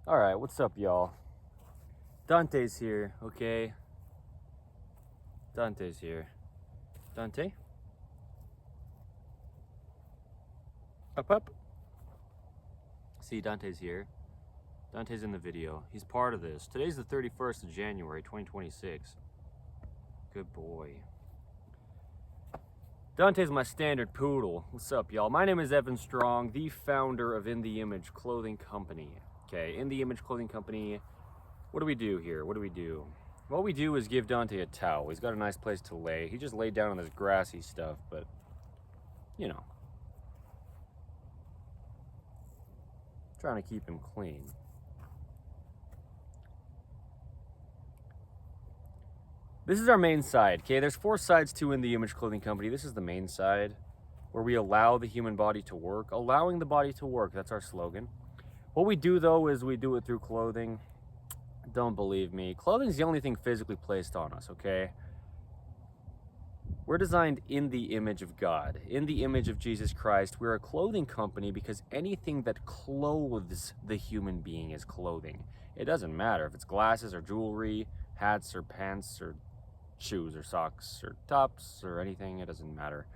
Alright, what's up, y'all? Dante's here, okay? Dante's here. Dante? Up. See, Dante's here. Dante's in the video. He's part of this. Today's the 31st of January, 2026. Good boy. Dante's my standard poodle. What's up, y'all? My name is Evan Strong, the founder of In The Image Clothing Company. Okay, In The Image Clothing Company. What do we do here? What we do is give Dante a towel. He's got a nice place to lay. He just laid down on this grassy stuff, but, you know. Trying to keep him clean. This is our main side, okay? There's 4 sides to In The Image Clothing Company. This is the main side, where we allow the human body to work. Allowing the body to work, that's our slogan. What we do, though, is we do it through clothing. Don't believe me. Clothing's the only thing physically placed on us, okay? We're designed in the image of God, in the image of Jesus Christ. We're a clothing company because anything that clothes the human being is clothing. It doesn't matter if it's glasses or jewelry, hats or pants or shoes or socks or tops or anything. It doesn't matter.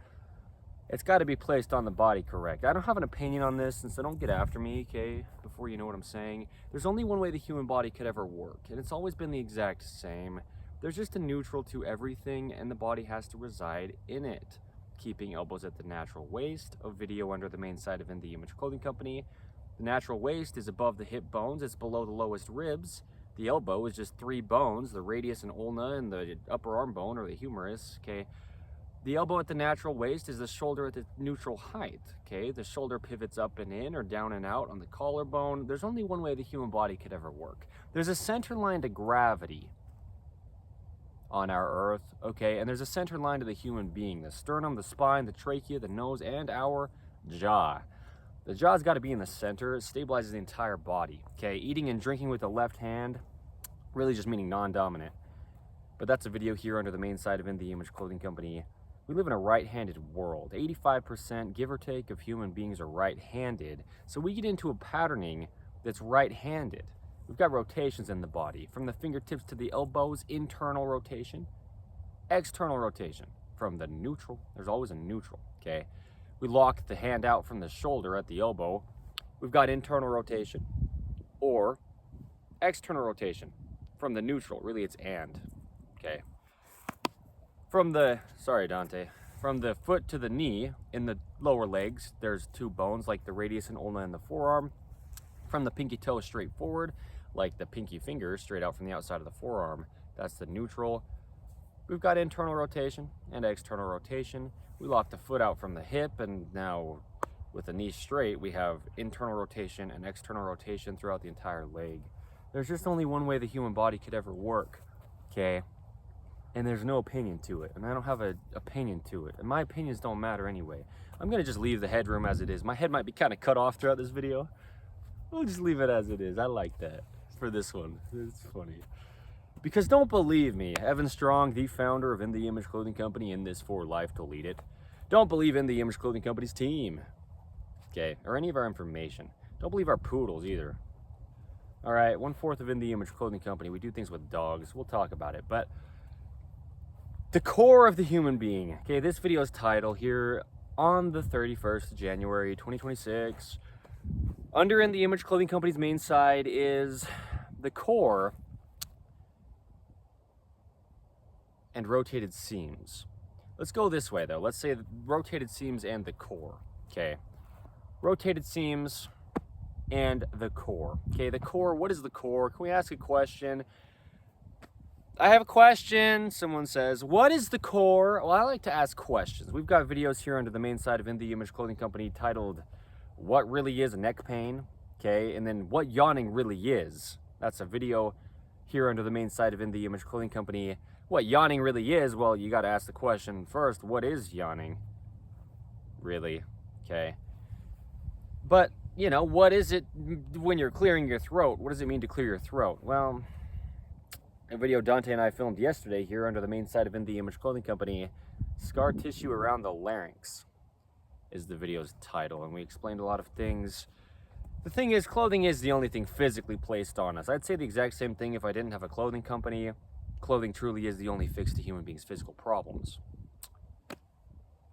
It's got to be placed on the body correct. I don't have an opinion on this, and so don't get after me, okay, before you know what I'm saying. There's only one way the human body could ever work, and it's always been the exact same. There's just a neutral to everything, and the body has to reside in it. Keeping elbows at the natural waist, a video under the main side of In The Image Clothing Company. The natural waist is above the hip bones, it's below the lowest ribs. The elbow is just 3 bones, the radius and ulna, and the upper arm bone, or the humerus, okay? The elbow at the natural waist is the shoulder at the neutral height, okay? The shoulder pivots up and in or down and out on the collarbone. There's only one way the human body could ever work. There's a center line to gravity on our earth, okay? And there's a center line to the human being, the sternum, the spine, the trachea, the nose, and our jaw. The jaw's got to be in the center. It stabilizes the entire body, okay? Eating and drinking with the left hand, really just meaning non-dominant. But that's a video here under the main side of In The Image Clothing Company. We live in a right-handed world. 85%, give or take, of human beings are right-handed. So we get into a patterning that's right-handed. We've got rotations in the body. From the fingertips to the elbows, internal rotation, external rotation. From the neutral, there's always a neutral, okay? We lock the hand out from the shoulder at the elbow. We've got internal rotation or external rotation. From the neutral, really it's and, okay? From the foot to the knee, in the lower legs, there's 2 bones, like the radius and ulna in the forearm. From the pinky toe straight forward, like the pinky finger straight out from the outside of the forearm, that's the neutral. We've got internal rotation and external rotation. We lock the foot out from the hip, and now with the knee straight, we have internal rotation and external rotation throughout the entire leg. There's just only one way the human body could ever work, okay? And there's no opinion to it, and I don't have an opinion to it, and my opinions don't matter anyway. I'm gonna just leave the headroom as it is. My head might be kind of cut off throughout this video. We'll just leave it as it is. I like that for this one. It's funny. Because don't believe me, Evan Strong, the founder of In The Image Clothing Company, in this for life, delete it. Don't believe In The Image Clothing Company's team, okay, or any of our information. Don't believe our poodles either. All right, 1/4 of In The Image Clothing Company. We do things with dogs. We'll talk about it, but the core of the human being. Okay, this video's title here on the 31st of January, 2026. Under In The Image Clothing Company's main side is the core and rotated seams. Let's go this way though. Let's say the rotated seams and the core, okay? Rotated seams and the core. Okay, the core, what is the core? Can we ask a question? I have a question. Someone says, what is the core? Well, I like to ask questions. We've got videos here under the main side of In The Image Clothing Company titled, What Really Is a Neck Pain? Okay, and then What Yawning Really Is. That's a video here under the main side of In The Image Clothing Company. What yawning really is, well, you got to ask the question first, what is yawning? Really? Okay. But, you know, what is it when you're clearing your throat? What does it mean to clear your throat? Well, a video Dante and I filmed yesterday here under the main side of In The Image Clothing Company, Scar Tissue Around the Larynx is the video's title, and we explained a lot of things The thing is, clothing is the only thing physically placed on us. I'd say the exact same thing if I didn't have a clothing company. Clothing truly is the only fix to human beings' physical problems.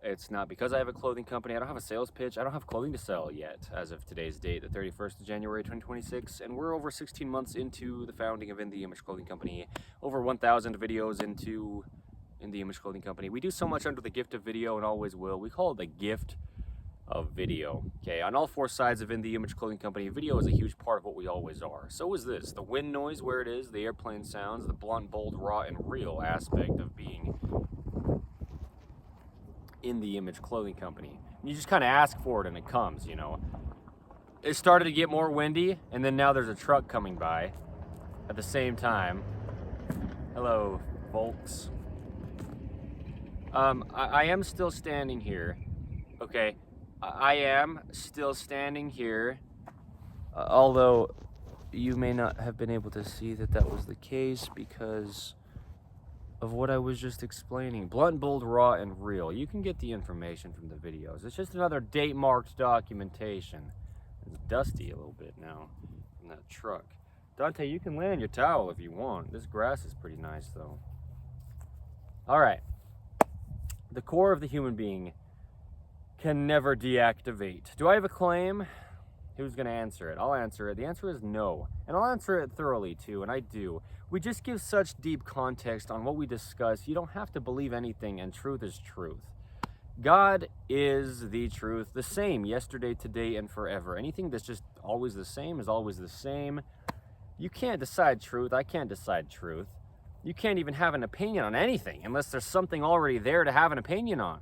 It's not because I have a clothing company. I don't have a sales pitch. I don't have clothing to sell yet as of today's date, the 31st of January, 2026. And we're over 16 months into the founding of In The Image Clothing Company. Over 1,000 videos into In The Image Clothing Company. We do so much under the gift of video and always will. We call it the gift of video. Okay, on all four sides of In The Image Clothing Company, video is a huge part of what we always are. So is this. The wind noise where it is, the airplane sounds, the blunt, bold, raw, and real aspect of being In The Image Clothing Company. You just kind of ask for it and it comes, you know. It started to get more windy, and then now there's a truck coming by at the same time. Hello, folks. I am still standing here. Okay, I am still standing here, although you may not have been able to see that was the case because of what I was just explaining. Blunt, bold, raw, and real. You can get the information from the videos. It's just another date-marked documentation. It's dusty a little bit now from that truck. Dante, you can lay on your towel if you want. This grass is pretty nice, though. All right. The core of the human being can never deactivate. Do I have a claim? Who's going to answer it? I'll answer it. The answer is no. And I'll answer it thoroughly, too, and I do. We just give such deep context on what we discuss. You don't have to believe anything, and truth is truth. God is the truth, the same yesterday, today, and forever. Anything that's just always the same is always the same. You can't decide truth. I can't decide truth. You can't even have an opinion on anything unless there's something already there to have an opinion on.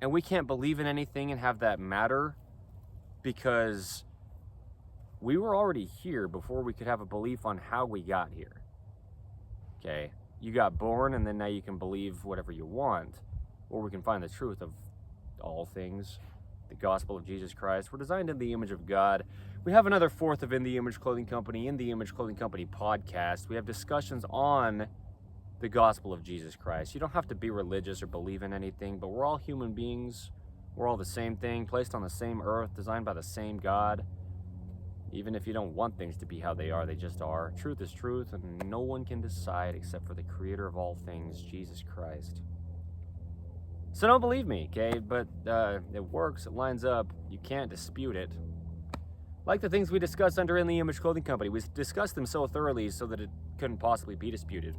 And we can't believe in anything and have that matter because we were already here before we could have a belief on how we got here. Okay? You got born, and then now you can believe whatever you want, or we can find the truth of all things, the gospel of Jesus Christ. We're designed in the image of God. We have another fourth of In The Image Clothing Company, In The Image Clothing Company podcast. We have discussions on the gospel of Jesus Christ. You don't have to be religious or believe in anything, but we're all human beings. We're all the same thing, placed on the same earth, designed by the same God. Even if you don't want things to be how they are, they just are. Truth is truth, and no one can decide except for the creator of all things, Jesus Christ. So don't believe me, okay? But it works, it lines up, you can't dispute it. Like the things we discuss under In The Image Clothing Company, we discussed them so thoroughly so that it couldn't possibly be disputed.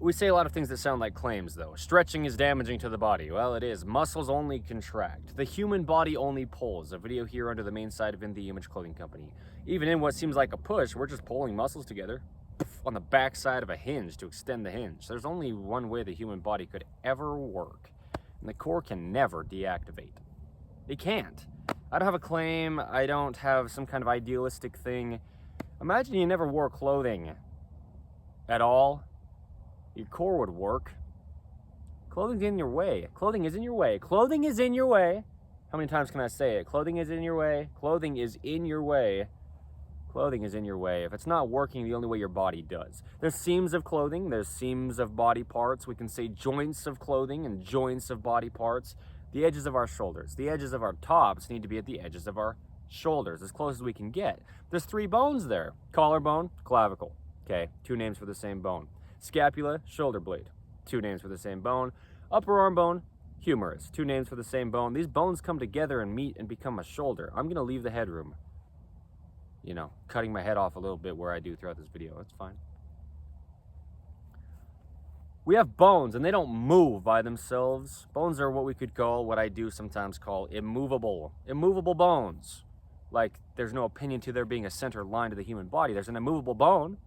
We say a lot of things that sound like claims, though. Stretching is damaging to the body. Well, it is. Muscles only contract. The human body only pulls. A video here under the main side of In The Image Clothing Company. Even in what seems like a push, we're just pulling muscles together on the back side of a hinge to extend the hinge. There's only one way the human body could ever work, and the core can never deactivate. It can't. I don't have a claim. I don't have some kind of idealistic thing. Imagine you never wore clothing at all. Your core would work. Clothing's in your way. Clothing is in your way. Clothing is in your way. How many times can I say it? Clothing is in your way. Clothing is in your way. Clothing is in your way. If it's not working the only way your body does. There's seams of clothing. There's seams of body parts. We can say joints of clothing and joints of body parts. The edges of our shoulders. The edges of our tops need to be at the edges of our shoulders, as close as we can get. There's three bones there. Collarbone, clavicle. Okay, two names for the same bone. Scapula, shoulder blade. Two names for the same bone. Upper arm bone, humerus. Two names for the same bone. These bones come together and meet and become a shoulder. I'm going to leave the headroom. You know, cutting my head off a little bit where I do throughout this video. That's fine. We have bones, and they don't move by themselves. Bones are what we could call, what I do sometimes call, immovable. Immovable bones. Like, there's no opinion to there being a center line to the human body. There's an immovable bone.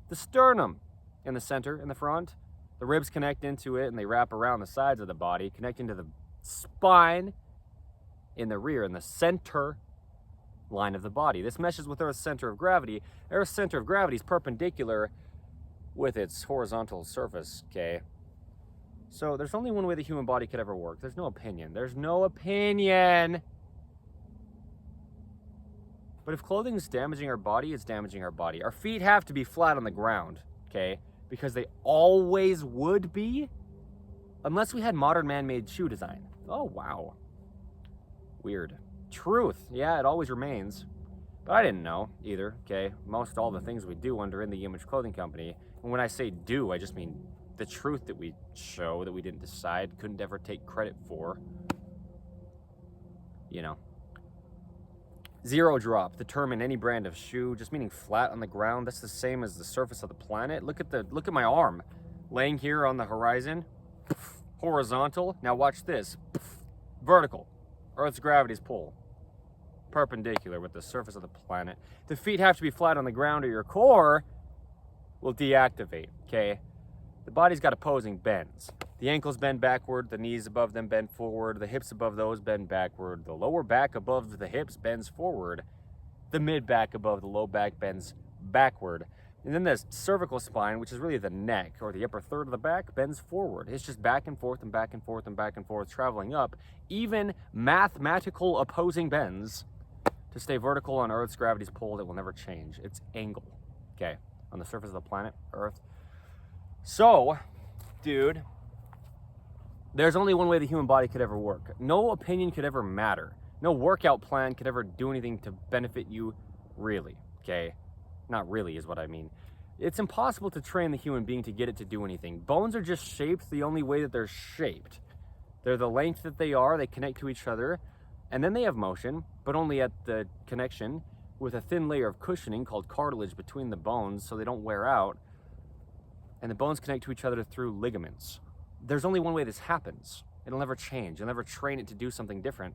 The sternum. In the center, in the front. The ribs connect into it and they wrap around the sides of the body, connecting to the spine in the rear, in the center line of the body. This meshes with Earth's center of gravity. Earth's center of gravity is perpendicular with its horizontal surface, okay? So there's only one way the human body could ever work. There's no opinion. There's no opinion! But if clothing is damaging our body, it's damaging our body. Our feet have to be flat on the ground, okay? Because they always would be, unless we had modern man-made shoe design. Oh, wow. Weird. Truth, yeah, it always remains. But I didn't know either, okay? Most all the things we do under In the Image Clothing Company, and when I say do, I just mean the truth that we show, that we didn't decide, couldn't ever take credit for. You know. Zero drop, determine any brand of shoe, just meaning flat on the ground. That's the same as the surface of the planet. Look at my arm, laying here on the horizon, horizontal. Now watch this, vertical, Earth's gravity's pull, perpendicular with the surface of the planet. The feet have to be flat on the ground or your core will deactivate, okay? The body's got opposing bends. The ankles bend backward, the knees above them bend forward, the hips above those bend backward, the lower back above the hips bends forward, the mid back above the low back bends backward. And then the cervical spine, which is really the neck or the upper third of the back, bends forward. It's just back and forth and back and forth and back and forth, traveling up. Even mathematical opposing bends to stay vertical on Earth's gravity's pull that will never change. It's angle, okay, on the surface of the planet, Earth. So, dude, there's only one way the human body could ever work. No opinion could ever matter. No workout plan could ever do anything to benefit you, really, okay? Not really is what I mean. It's impossible to train the human being to get it to do anything. Bones are just shaped the only way that they're shaped. They're the length that they are, they connect to each other, and then they have motion, but only at the connection with a thin layer of cushioning called cartilage between the bones so they don't wear out. And the bones connect to each other through ligaments. There's only one way this happens. It'll never change. You'll never train it to do something different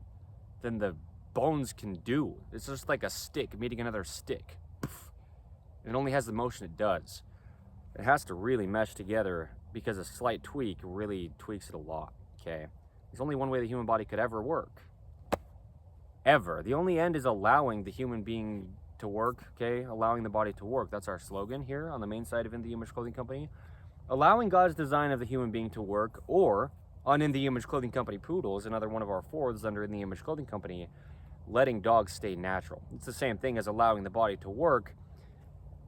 than the bones can do. It's just like a stick meeting another stick. It only has the motion it does. It has to really mesh together because a slight tweak really tweaks it a lot, okay? There's only one way the human body could ever work. Ever. The only end is allowing the human being to work, okay? Allowing the body to work. That's our slogan here on the main side of In the Image Clothing Company. Allowing God's design of the human being to work, or on In the Image Clothing Company Poodles, another one of our fourths under In the Image Clothing Company, letting dogs stay natural. It's the same thing as allowing the body to work.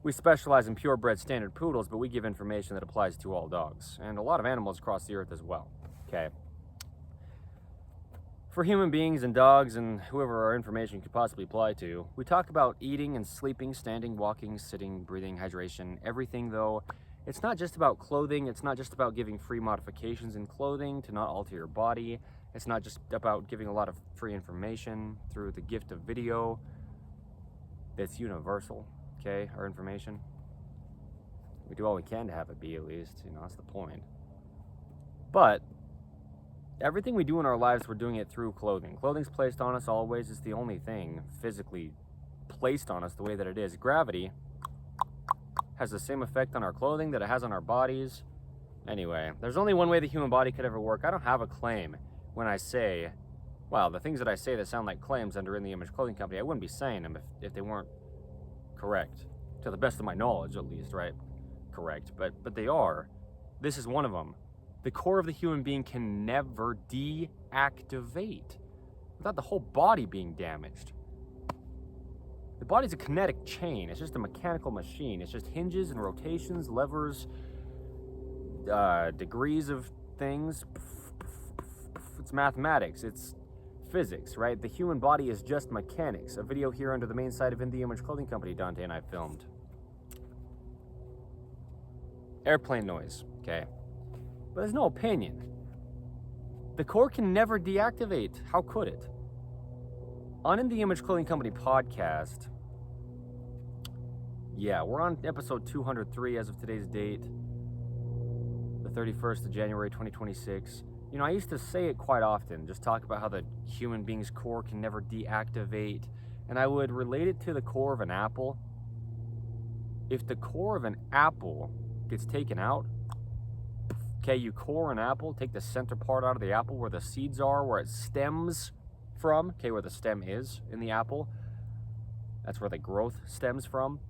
We specialize in purebred standard poodles, but we give information that applies to all dogs and a lot of animals across the earth as well, okay? For human beings and dogs and whoever our information could possibly apply to, we talk about eating and sleeping, standing, walking, sitting, breathing, hydration, everything though. It's not just about clothing. It's not just about giving free modifications in clothing to not alter your body. It's not just about giving a lot of free information through the gift of video. It's universal, okay, our information. We do all we can to have it be, at least, that's the point. But everything we do in our lives, we're doing it through clothing. Clothing's placed on us always. It's the only thing physically placed on us the way that it is. Gravity has the same effect on our clothing that it has on our bodies. Anyway, there's only one way the human body could ever work. I don't have a claim when I say, well, the things that I say that sound like claims under In the Image Clothing Company, I wouldn't be saying them if they weren't correct. To the best of my knowledge, at least, right? Correct. But they are. This is one of them. The core of the human being can never deactivate without the whole body being damaged. The body's a kinetic chain. It's just a mechanical machine. It's just hinges and rotations, levers, degrees of things. It's mathematics. It's physics, right? The human body is just mechanics. A video here under the main side of In the Image Clothing Company, Dante and I filmed. Airplane noise, okay? But there's no opinion. The core can never deactivate. How could it? On In the Image Clothing Company podcast, yeah, we're on episode 203 as of today's date, the 31st of January, 2026. I used to say it quite often, just talk about how the human being's core can never deactivate, and I would relate it to the core of an apple. If the core of an apple gets taken out, okay, you core an apple, take the center part out of the apple where the seeds are, where it stems from, okay, where the stem is in the apple. That's where the growth stems from.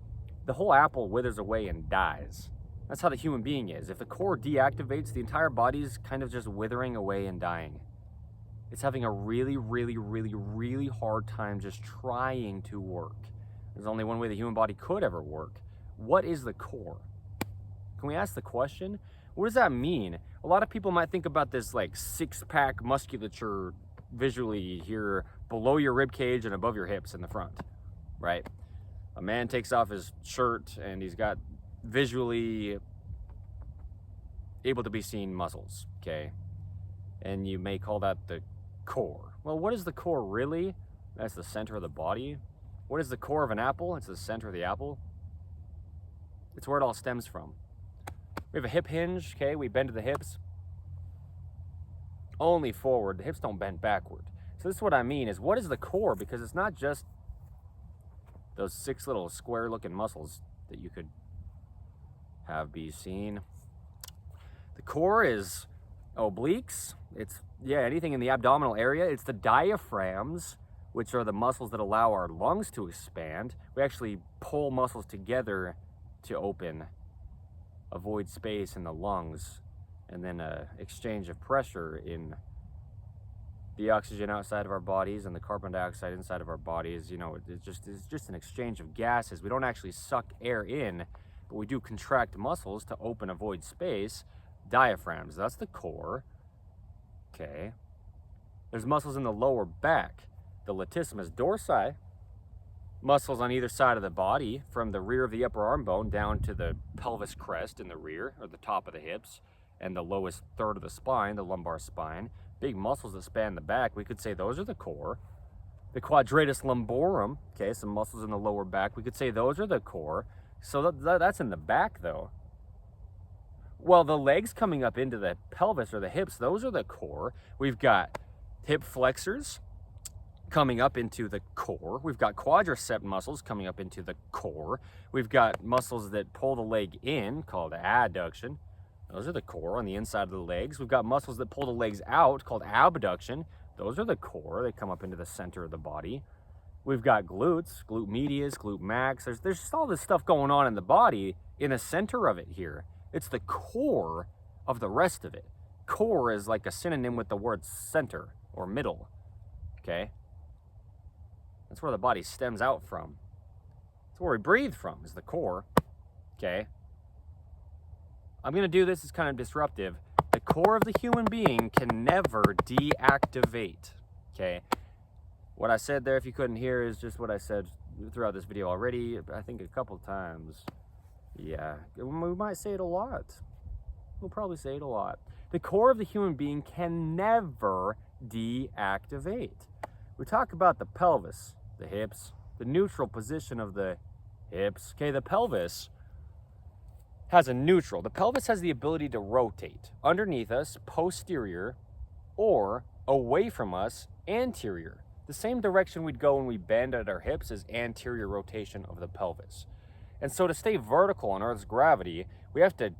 The whole apple withers away and dies. That's how the human being is. If the core deactivates, the entire body's kind of just withering away and dying. It's having a really, really, really, really hard time just trying to work. There's only one way the human body could ever work. What is the core? Can we ask the question? What does that mean? A lot of people might think about this like six-pack musculature visually here, below your rib cage and above your hips in the front, right? A man takes off his shirt and he's got visually able to be seen muscles, okay? And you may call that the core. Well, what is the core really? That's the center of the body. What is the core of an apple? It's the center of the apple. It's where it all stems from. We have a hip hinge, okay? We bend to the hips. Only forward. The hips don't bend backward. So this is what I mean is, what is the core? Because it's not just those 6 little square looking muscles that you could have be seen. The core is obliques. It's, yeah, anything in the abdominal area. It's the diaphragms, which are the muscles that allow our lungs to expand. We actually pull muscles together to open, avoid space in the lungs, and then exchange of pressure in the oxygen outside of our bodies and the carbon dioxide inside of our bodies. You know, it's just an exchange of gases. We don't actually suck air in, but we do contract muscles to open, avoid space. Diaphragms, that's the core. Okay. There's muscles in the lower back, the latissimus dorsi, muscles on either side of the body, from the rear of the upper arm bone down to the pelvis crest in the rear, or the top of the hips, and the lowest third of the spine, the lumbar spine. Big muscles that span the back. We could say those are the core. The quadratus lumborum, okay, some muscles in the lower back. We could say those are the core. So that's in the back, though. Well, the legs coming up into the pelvis or the hips, those are the core. We've got hip flexors coming up into the core. We've got quadricep muscles coming up into the core. We've got muscles that pull the leg in, called adduction. Those are the core on the inside of the legs. We've got muscles that pull the legs out, called abduction. Those are the core. They come up into the center of the body. We've got glutes, glute medius, glute max. There's just all this stuff going on in the body in the center of it here. It's the core of the rest of it. Core is like a synonym with the word center or middle, okay? That's where the body stems out from. That's where we breathe from, is the core, okay? I'm going to do this as kind of disruptive. The core of the human being can never deactivate, okay? What I said there, if you couldn't hear, is just what I said throughout this video already, I think a couple times. Yeah, we might say it a lot. We'll probably say it a lot. The core of the human being can never deactivate. We talk about the pelvis, the hips, the neutral position of the hips. Okay, the pelvis has a neutral. The pelvis has the ability to rotate underneath us, posterior, or away from us, anterior. The same direction we'd go when we bend at our hips is anterior rotation of the pelvis. And so to stay vertical on Earth's gravity, we have to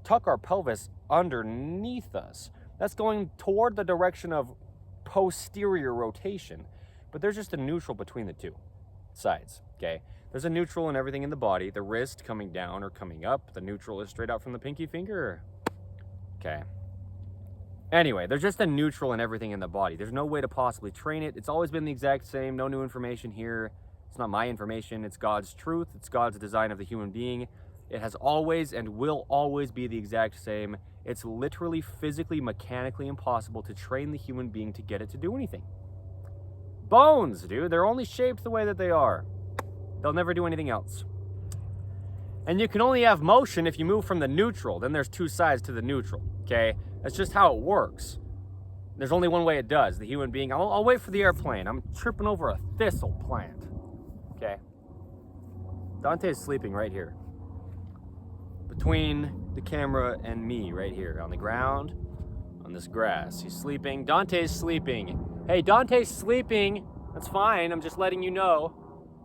tuck our pelvis underneath us. That's going toward the direction of posterior rotation. But there's just a neutral between the two sides, okay? There's a neutral in everything in the body. The wrist coming down or coming up. The neutral is straight out from the pinky finger. Okay. Anyway, there's just a neutral in everything in the body. There's no way to possibly train it. It's always been the exact same. No new information here. It's not my information. It's God's truth. It's God's design of the human being. It has always and will always be the exact same. It's literally, physically, mechanically impossible to train the human being to get it to do anything. Bones, dude. They're only shaped the way that they are. They'll never do anything else. And you can only have motion if you move from the neutral. Then there's two sides to the neutral, okay? That's just how it works. There's only one way it does. The human being... I'll wait for the airplane. I'm tripping over a thistle plant, okay? Dante's sleeping right here. Between the camera and me right here on the ground, on this grass. He's sleeping. Dante's sleeping. Hey, Dante's sleeping. That's fine. I'm just letting you know.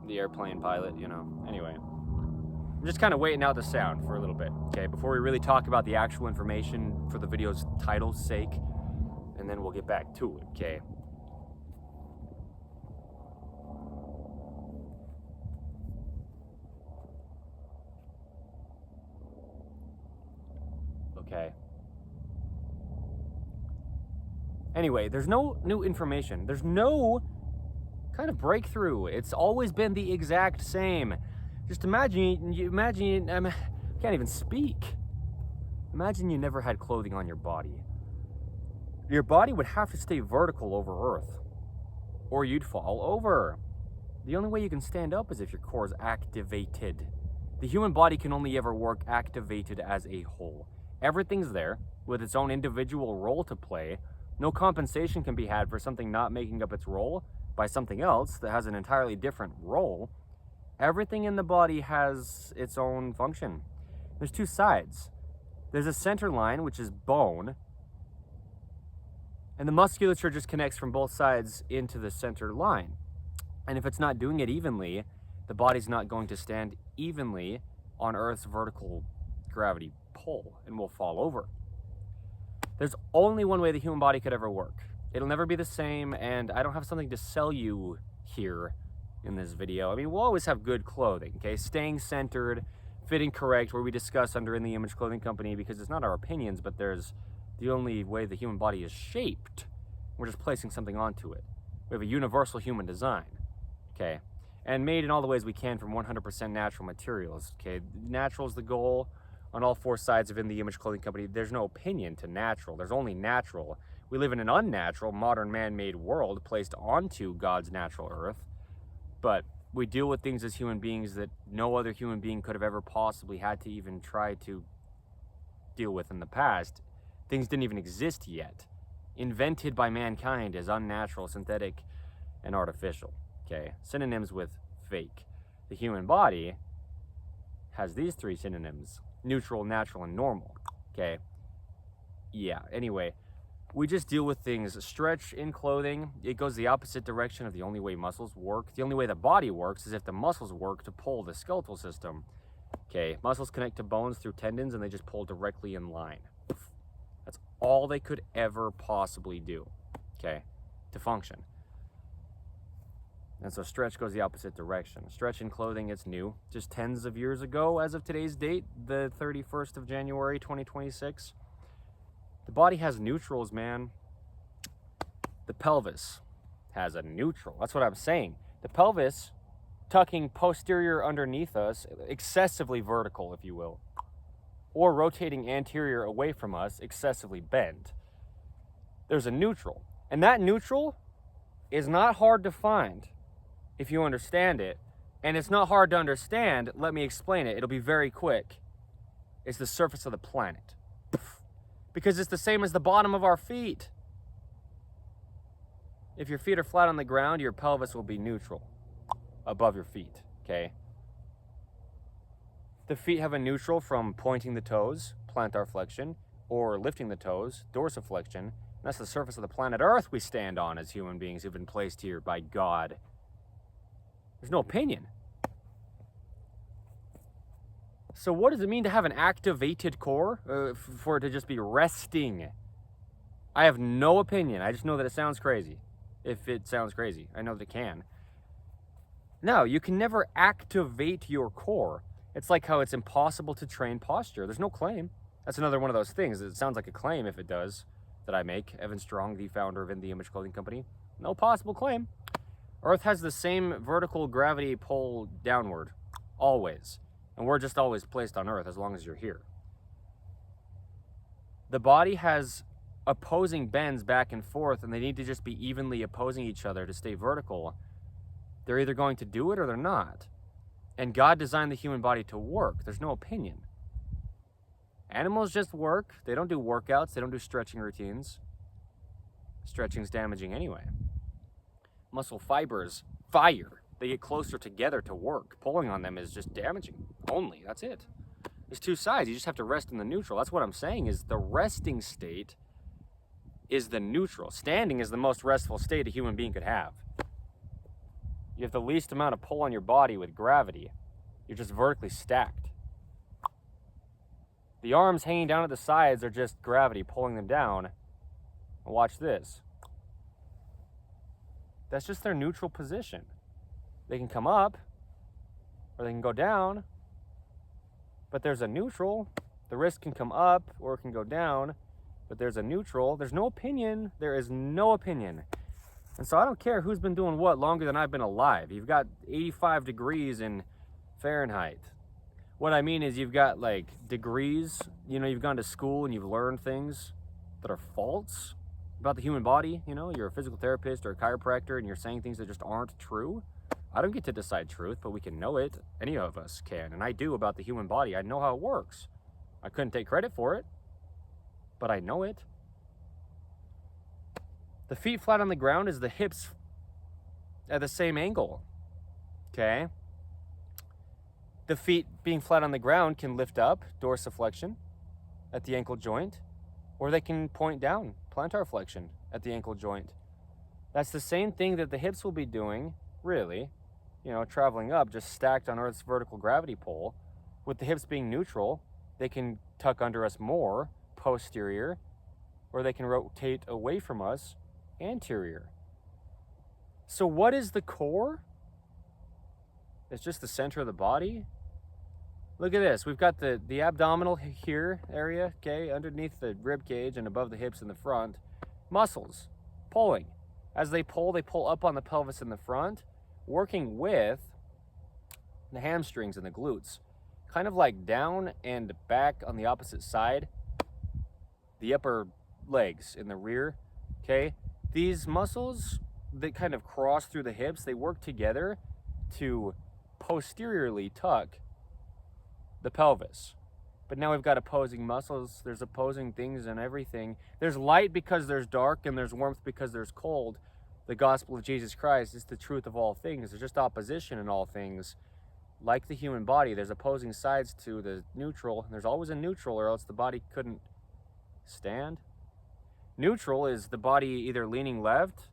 The airplane pilot, you know. Anyway, I'm just kind of waiting out the sound for a little bit, okay, before we really talk about the actual information for the video's title's sake, and then we'll get back to it, okay? Okay. Anyway, there's no new information. There's no kind of breakthrough. It's always been the exact same. Just imagine, I can't even speak. Imagine you never had clothing on your body. Your body would have to stay vertical over Earth. or you'd fall over. The only way you can stand up is if your core is activated. The human body can only ever work activated as a whole. Everything's there with its own individual role to play. No compensation can be had for something not making up its role by something else that has an entirely different role. Everything in the body has its own function. There's two sides. There's a center line, which is bone, and the musculature just connects from both sides into the center line. And if it's not doing it evenly, the body's not going to stand evenly on Earth's vertical gravity pull and will fall over. There's only one way the human body could ever work. It'll never be the same, and I don't have something to sell you here in this video. I mean, we'll always have good clothing, okay? Staying centered, fitting correct, where we discuss under In the Image Clothing Company, because it's not our opinions, but there's the only way the human body is shaped. We're just placing something onto it. We have a universal human design, okay? And made in all the ways we can from 100% natural materials, okay? Natural is the goal on all four sides of In the Image Clothing Company. There's no opinion to natural. There's only natural. We live in an unnatural, modern man-made world placed onto God's natural earth, but we deal with things as human beings that no other human being could have ever possibly had to even try to deal with in the past. Things didn't even exist yet. Invented by mankind as unnatural, synthetic, and artificial. Okay, synonyms with fake. The human body has these three synonyms: neutral, natural, and normal. Okay, yeah, anyway, we just deal with things. Stretch in clothing, it goes the opposite direction of the only way muscles work. The only way the body works is if the muscles work to pull the skeletal system. Okay, muscles connect to bones through tendons and they just pull directly in line. That's all they could ever possibly do, okay, to function. And so stretch goes the opposite direction. Stretch in clothing, it's new. Just tens of years ago, as of today's date, the 31st of January, 2026. The body has neutrals, man. The pelvis has a neutral. That's what I'm saying. The pelvis, tucking posterior underneath us, excessively vertical, if you will, or rotating anterior away from us, excessively bent. There's a neutral. And that neutral is not hard to find if you understand it. And it's not hard to understand. Let me explain it. It'll be very quick. It's the surface of the planet. Because it's the same as the bottom of our feet. If your feet are flat on the ground, your pelvis will be neutral above your feet, okay? The feet have a neutral from pointing the toes, plantar flexion, or lifting the toes, dorsiflexion. And that's the surface of the planet Earth we stand on as human beings who've been placed here by God. There's no opinion. So what does it mean to have an activated core? For it to just be resting? I have no opinion. I just know that it sounds crazy. If it sounds crazy, I know that it can. No, you can never activate your core. It's like how it's impossible to train posture. There's no claim. That's another one of those things. It sounds like a claim if it does, that I make. Evan Strong, the founder of In the Image Clothing Company. No possible claim. Earth has the same vertical gravity pull downward, always. And we're just always placed on Earth as long as you're here. The body has opposing bends back and forth, and they need to just be evenly opposing each other to stay vertical. They're either going to do it or they're not. And God designed the human body to work. There's no opinion. Animals just work. They don't do workouts. They don't do stretching routines. Stretching's damaging anyway. Muscle fibers fire. They get closer together to work. Pulling on them is just damaging. Only. That's it. There's two sides. You just have to rest in the neutral. That's what I'm saying, is the resting state is the neutral. Standing is the most restful state a human being could have. You have the least amount of pull on your body with gravity. You're just vertically stacked. The arms hanging down at the sides are just gravity pulling them down. And watch this. That's just their neutral position. They can come up, or they can go down, but there's a neutral. The wrist can come up, or it can go down, but there's a neutral. There's no opinion. There is no opinion. And so I don't care who's been doing what longer than I've been alive. You've got 85 degrees in Fahrenheit. What I mean is you've got like degrees, you know, you've gone to school and you've learned things that are false. about the human body, you know, you're a physical therapist or a chiropractor and you're saying things that just aren't true. I don't get to decide truth, but we can know it. Any of us can, and I do about the human body. I know how it works. I couldn't take credit for it, but I know it. The feet flat on the ground is the hips at the same angle, okay? The feet being flat on the ground can lift up, dorsiflexion, at the ankle joint, or they can point down, plantar flexion, at the ankle joint. That's the same thing that the hips will be doing, really, you know, traveling up, just stacked on Earth's vertical gravity pole. With the hips being neutral, they can tuck under us more, posterior, or they can rotate away from us, anterior. So what is the core? It's just the center of the body. Look at this. We've got the abdominal here area, okay, underneath the rib cage and above the hips in the front. Muscles pulling. As they pull up on the pelvis in the front, working with the hamstrings and the glutes. Kind of like down and back on the opposite side. The upper legs in the rear, okay? These muscles that kind of cross through the hips, they work together to posteriorly tuck the pelvis. But now we've got opposing muscles, there's opposing things and everything. There's light because there's dark, and there's warmth because there's cold. The gospel of Jesus Christ is the truth of all things. There's just opposition in all things. Like the human body, there's opposing sides to the neutral. There's always a neutral, or else the body couldn't stand. Neutral is the body either leaning left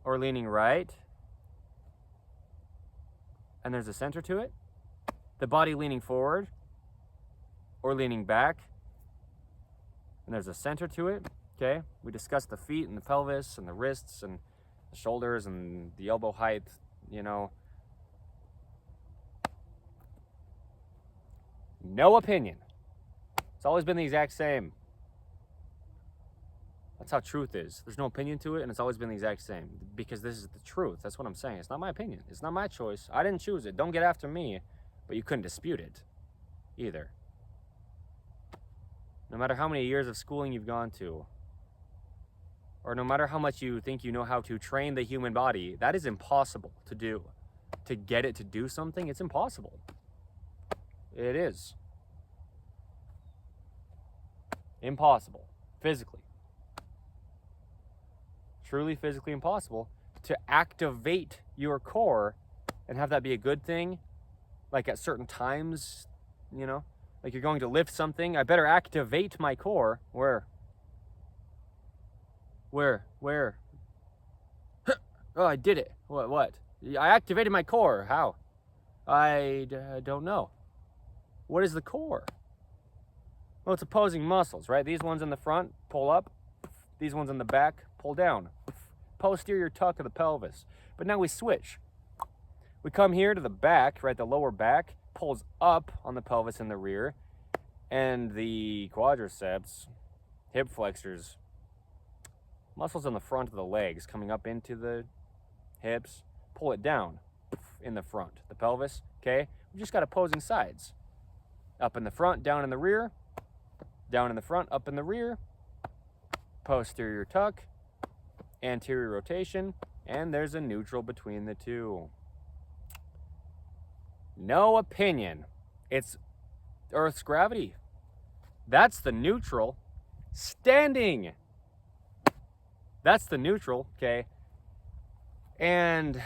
or leaning right, and there's a center to it. The body leaning forward or leaning back, and there's a center to it, okay? We discussed the feet and the pelvis and the wrists and the shoulders and the elbow height, you know. No opinion. It's always been the exact same. That's how truth is. There's no opinion to it, and it's always been the exact same. Because this is the truth. That's what I'm saying. It's not my opinion. It's not my choice. I didn't choose it. Don't get after me. But you couldn't dispute it either. No matter how many years of schooling you've gone to, or no matter how much you think you know how to train the human body, that is impossible to do. To get it to do something, it's impossible. It is. Impossible. Physically. Truly physically impossible to activate your core and have that be a good thing, like at certain times, you know, like you're going to lift something. I better activate my core. Where? Oh, I did it. What? I activated my core. How? I don't know. What is the core? Well, it's opposing muscles, right? These ones in the front, pull up. These ones in the back, pull down. Posterior tuck of the pelvis. But now we switch. We come here to the back, right? The lower back pulls up on the pelvis in the rear. And the quadriceps, hip flexors, muscles on the front of the legs coming up into the hips, pull it down in the front. The pelvis, okay? We just got opposing sides. Up in the front, down in the rear. Down in the front, up in the rear. Posterior tuck, anterior rotation, and there's a neutral between the two. No opinion. It's Earth's gravity. That's the neutral. Standing. That's the neutral, okay? And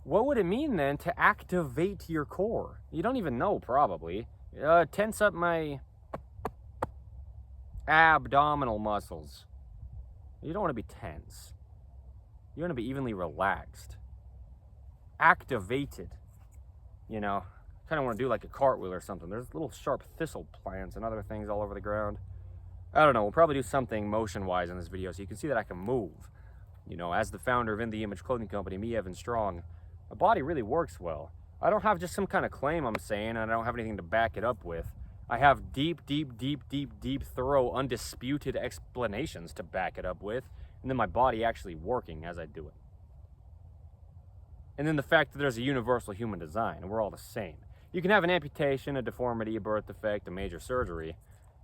what would it mean then to activate your core? You don't even know, probably. Tense up my abdominal muscles. You don't want to be tense. You want to be evenly relaxed. Activated. You know, kind of want to do like a cartwheel or something. There's little sharp thistle plants and other things all over the ground. I don't know. We'll probably do something motion-wise in this video so you can see that I can move. You know, as the founder of In The Image Clothing Company, me, Evan Strong, my body really works well. I don't have just some kind of claim I'm saying, and I don't have anything to back it up with. I have deep, thorough, undisputed explanations to back it up with, and then my body actually working as I do it. And then the fact that there's a universal human design, and we're all the same. You can have an amputation, a deformity, a birth defect, a major surgery,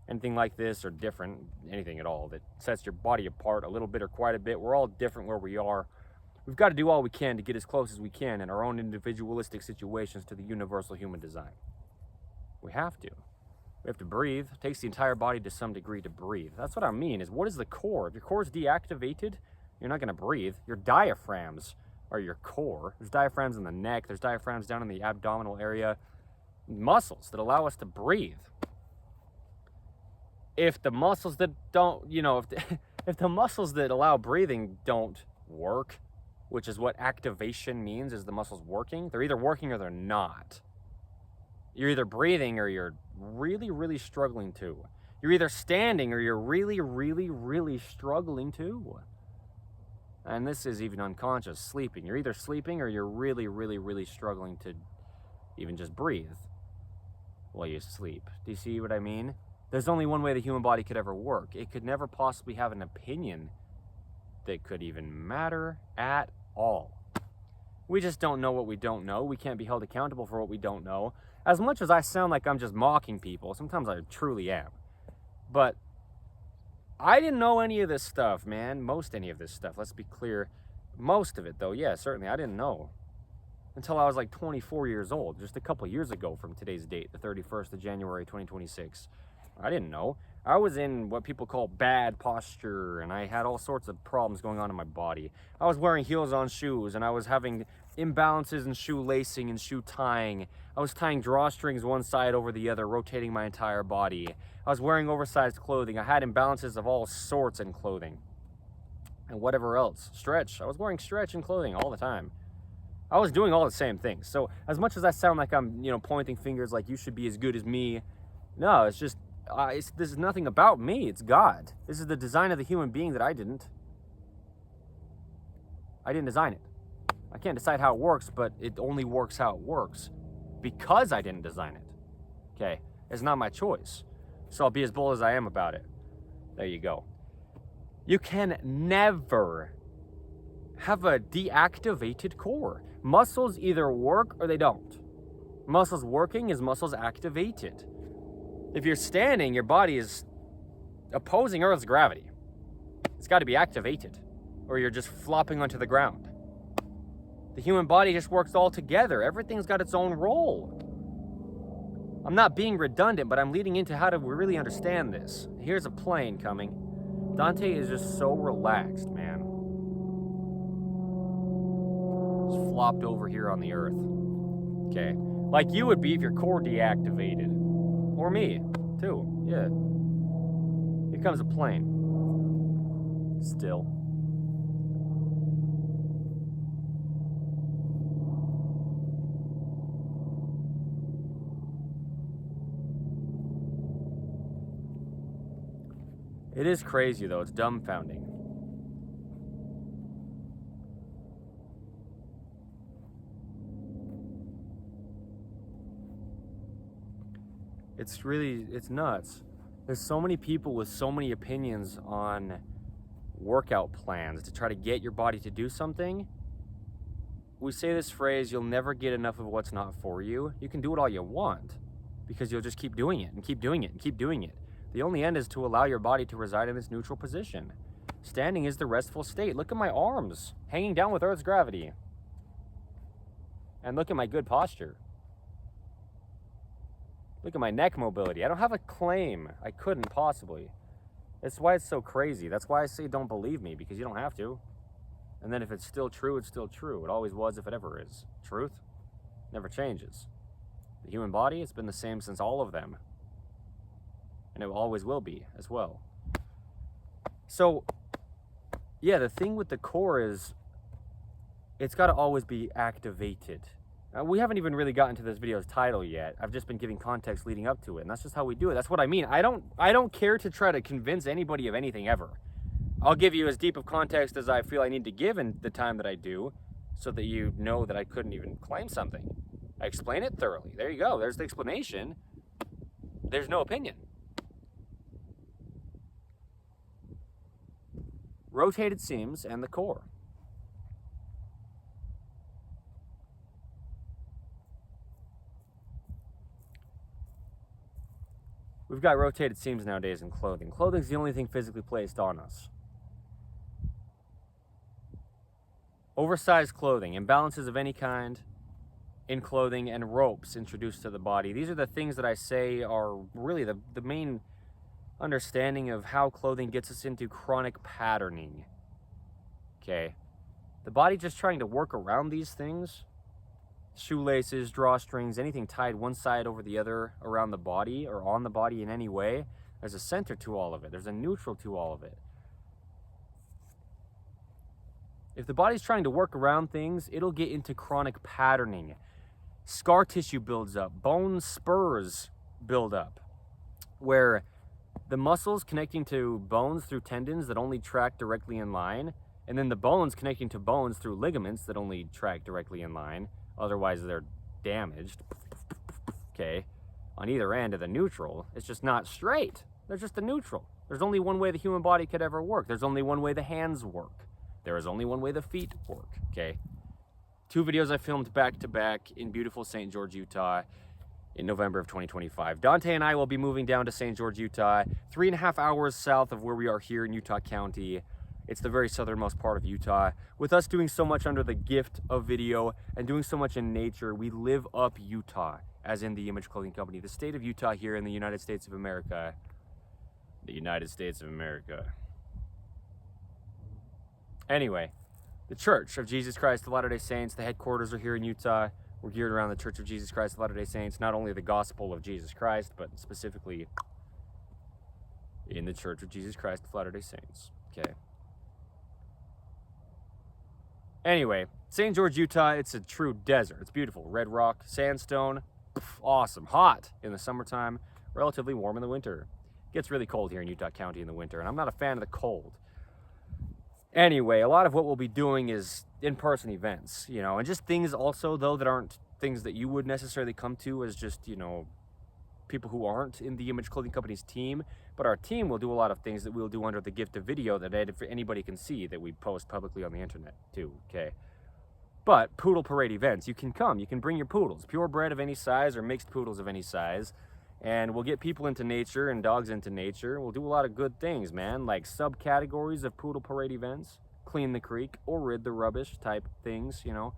anything like this or different, anything at all that sets your body apart a little bit or quite a bit. We're all different where we are. We've got to do all we can to get as close as we can in our own individualistic situations to the universal human design. We have to. We have to breathe. It takes the entire body to some degree to breathe. That's what I mean, is what is the core? If your core is deactivated, you're not going to breathe. Your diaphragms are your core. There's diaphragms in the neck. There's diaphragms down in the abdominal area. Muscles that allow us to breathe. If the muscles that don't, if the muscles that allow breathing don't work, which is what activation means, is the muscles working, they're either working or they're not. You're either breathing or you're really, really struggling to. You're either standing or you're really, really, really struggling to. And this is even unconscious, sleeping. You're either sleeping or you're really, really, really struggling to even just breathe while you sleep. Do you see what I mean? There's only one way the human body could ever work. It could never possibly have an opinion that could even matter at all. We just don't know what we don't know. We can't be held accountable for what we don't know. As much as I sound like I'm just mocking people, sometimes I truly am. But I didn't know any of this stuff, man. Most any of this stuff, let's be clear. Most of it, though, yeah, certainly, I didn't know. Until I was like 24 years old, just a couple years ago from today's date, the 31st of January, 2026. I didn't know. I was in what people call bad posture, and I had all sorts of problems going on in my body. I was wearing heels on shoes, and I was having imbalances in shoe lacing and shoe tying. I was tying drawstrings one side over the other, rotating my entire body. I was wearing oversized clothing. I had imbalances of all sorts in clothing. And whatever else. Stretch. I was wearing stretch in clothing all the time. I was doing all the same things. So as much as I sound like I'm, pointing fingers like you should be as good as me, no, it's just, this is nothing about me. It's God. This is the design of the human being that I didn't design it. I can't decide how it works, but it only works how it works because I didn't design it. Okay? It's not my choice. So I'll be as bold as I am about it. There you go. You can never have a deactivated core. Muscles either work or they don't. Muscles working is muscles activated. If you're standing, your body is opposing Earth's gravity. It's got to be activated, or you're just flopping onto the ground. The human body just works all together. Everything's got its own role. I'm not being redundant, but I'm leading into how to really understand this. Here's a plane coming. Dante is just so relaxed, man. Just flopped over here on the Earth. Okay. Like you would be if your core deactivated. Or me, too. Yeah. Here comes a plane. Still. It is crazy, though. It's dumbfounding. It's nuts. There's so many people with so many opinions on workout plans to try to get your body to do something. We say this phrase, you'll never get enough of what's not for you. You can do it all you want because you'll just keep doing it and keep doing it and keep doing it. The only end is to allow your body to reside in this neutral position. Standing is the restful state. Look at my arms hanging down with Earth's gravity. And look at my good posture. Look at my neck mobility. I don't have a claim. I couldn't possibly. That's why it's so crazy. That's why I say don't believe me, because you don't have to. And then if it's still true, it's still true. It always was if it ever is. Truth never changes. The human body, it's been the same since all of them. And it always will be as well. So, yeah, the thing with the core is it's got to always be activated. We haven't even really gotten to this video's title yet. I've just been giving context leading up to it, and that's just how we do it. That's what I mean. I don't care to try to convince anybody of anything ever. I'll give you as deep of context as I feel I need to give in the time that I do, so that you know that I couldn't even claim something. I explain it thoroughly. There you go. There's the explanation. There's no opinion. Rotated seams and the core. we've got rotated seams nowadays in clothing. Clothing's the only thing physically placed on us. Oversized clothing, imbalances of any kind in clothing, and ropes introduced to the body. These are the things that I say are really the main understanding of how clothing gets us into chronic patterning. Okay. The body just trying to work around these things. Shoelaces, drawstrings, anything tied one side over the other around the body or on the body in any way. There's a center to all of it. There's a neutral to all of it. If the body's trying to work around things, it'll get into chronic patterning. Scar tissue builds up. Bone spurs build up. Where the muscles connecting to bones through tendons that only track directly in line, and then the bones connecting to bones through ligaments that only track directly in line, otherwise they're damaged, okay, on either end of the neutral, it's just not straight. They're just a neutral. There's only one way the human body could ever work. There's only one way the hands work. There is only one way the feet work, okay? 2 videos I filmed back to back in beautiful St. George, Utah, in November of 2025. Dante and I will be moving down to St. George, Utah, 3.5 hours south of where we are here in Utah County. It's the very southernmost part of Utah. With us doing so much under the gift of video and doing so much in nature, we live up Utah, as in the Image Clothing Company, the state of Utah here in the United States of America. The United States of America. Anyway, the Church of Jesus Christ of Latter-day Saints, the headquarters are here in Utah. We're geared around the Church of Jesus Christ of Latter-day Saints, not only the gospel of Jesus Christ, but specifically in the Church of Jesus Christ of Latter-day Saints. Okay. Anyway, St. George, Utah, it's a true desert. It's beautiful. Red rock, sandstone, awesome. Hot in the summertime, relatively warm in the winter. It gets really cold here in Utah County in the winter, and I'm not a fan of the cold. Anyway, a lot of what we'll be doing is in-person events, you know, and just things also, though, that aren't things that you would necessarily come to as just, you know, people who aren't in the Image Clothing Company's team. But our team will do a lot of things that we'll do under the gift of video that anybody can see that we post publicly on the internet, too, okay? But poodle parade events, you can come, you can bring your poodles, purebred of any size or mixed poodles of any size. And we'll get people into nature and dogs into nature. We'll do a lot of good things, man, like subcategories of poodle parade events, clean the creek or rid the rubbish type things, you know.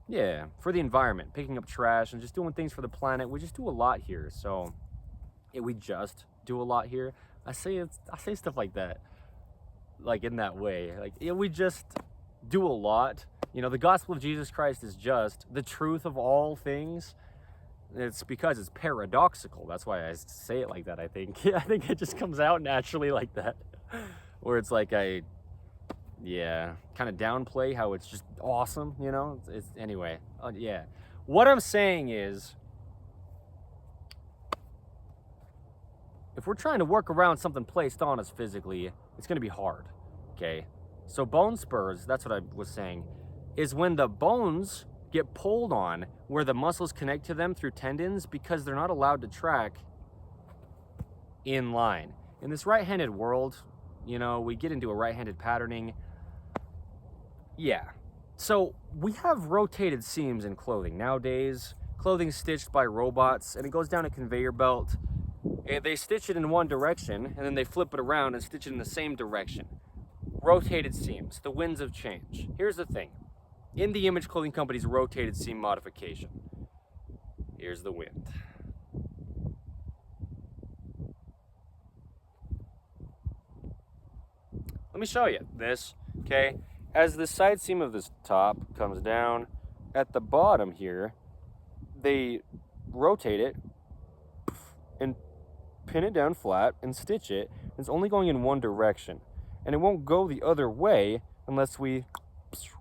Yeah, for the environment, picking up trash and just doing things for the planet. We just do a lot here. So, yeah, we just do a lot here. I say stuff like that, like in that way. Like, yeah, we just do a lot. You know, the gospel of Jesus Christ is just the truth of all things. It's because it's paradoxical. That's why I say it like that, I think. I think it just comes out naturally like that. Where it's like kind of downplay how it's just awesome, you know? Anyway, yeah. What I'm saying is, if we're trying to work around something placed on us physically, it's going to be hard, okay? So bone spurs, that's what I was saying, is when the bones get pulled on where the muscles connect to them through tendons because they're not allowed to track in line. In this right-handed world, you know, we get into a right-handed patterning. Yeah. So we have rotated seams in clothing. Nowadays, clothing's stitched by robots and it goes down a conveyor belt. And they stitch it in one direction and then they flip it around and stitch it in the same direction. Rotated seams, the winds of change. Here's the thing. In the Image Clothing Company's rotated seam modification, here's the wind. Let me show you this, okay? As the side seam of this top comes down, at the bottom here, they rotate it and pin it down flat and stitch it. It's only going in one direction, and it won't go the other way unless we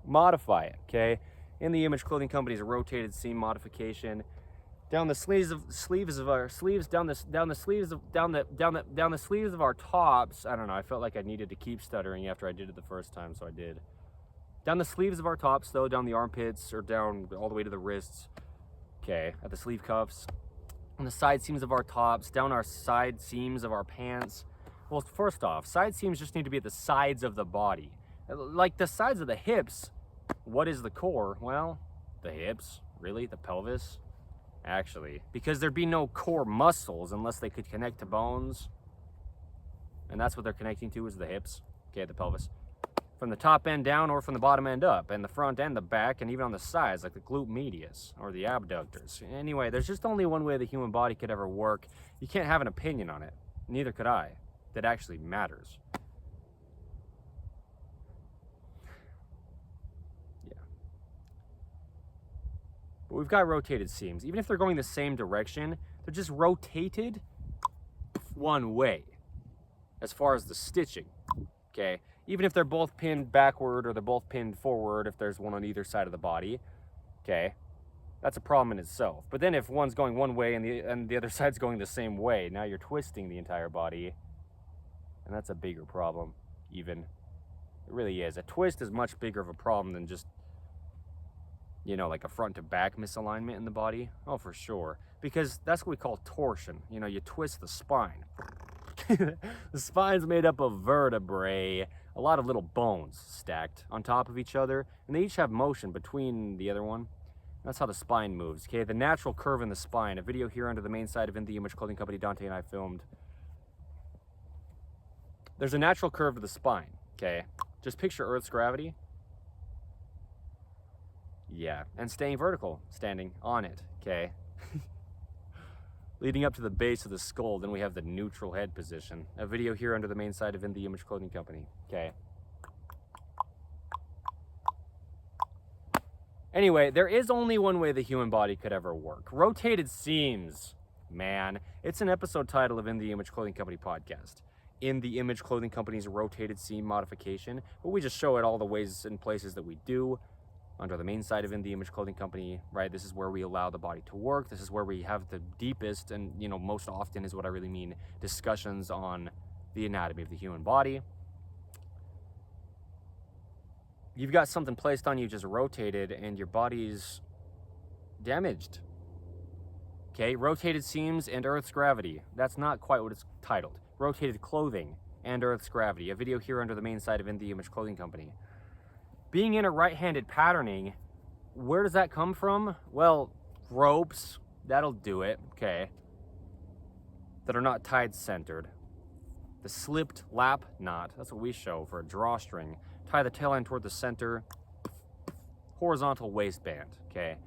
modify it, okay? In the Image Clothing Company's rotated seam modification, down the sleeves of our tops. I don't know, I felt like I needed to keep stuttering after I did it the first time, so I did. Down the sleeves of our tops, though, down the armpits or down all the way to the wrists, okay, at the sleeve cuffs, on the side seams of our tops, down our side seams of our pants. Well, first off, side seams just need to be at the sides of the body. Like the sides of the hips. What is the core? Well, the hips, really, the pelvis. actually, because there'd be no core muscles unless they could connect to bones. And that's what they're connecting to, is the hips, okay, the pelvis. From the top end down or from the bottom end up, and the front and the back, and even on the sides, like the glute medius or the abductors. Anyway, there's just only one way the human body could ever work. You can't have an opinion on it. Neither could I. That actually matters. Yeah. But we've got rotated seams. Even if they're going the same direction, they're just rotated one way as far as the stitching, okay? Even if they're both pinned backward or they're both pinned forward, if there's one on either side of the body, okay, that's a problem in itself. But then if one's going one way and the other side's going the same way, now you're twisting the entire body, and that's a bigger problem, even. It really is. A twist is much bigger of a problem than just, you know, like a front to back misalignment in the body. Oh, for sure. Because that's what we call torsion. You know, you twist the spine. The spine's made up of vertebrae, a lot of little bones stacked on top of each other, and they each have motion between the other one. That's how the spine moves, okay? The natural curve in the spine. A video here under the main side of In The Image Clothing Company, Dante and I filmed. There's a natural curve to the spine, okay? Just picture Earth's gravity. Yeah, and staying vertical, standing on it, okay? Leading up to the base of the skull, then we have the neutral head position. A video here under the main side of In The Image Clothing Company, okay? Anyway, there is only one way the human body could ever work. Rotated seams, man. It's an episode title of In The Image Clothing Company podcast. In The Image Clothing Company's rotated seam modification, but we just show it all the ways and places that we do. Under the main side of In The Image Clothing Company, right? This is where we allow the body to work. This is where we have the deepest and, you know, most often is what I really mean, discussions on the anatomy of the human body. You've got something placed on you, just rotated, and your body's damaged. Okay, rotated seams and Earth's gravity. That's not quite what it's titled. Rotated clothing and Earth's gravity. A video here under the main side of In The Image Clothing Company. Being in a right-handed patterning, where does that come from? Well, ropes, that'll do it, okay, that are not tied centered. The slipped lap knot, that's what we show for a drawstring. Tie the tail end toward the center, horizontal waistband, okay.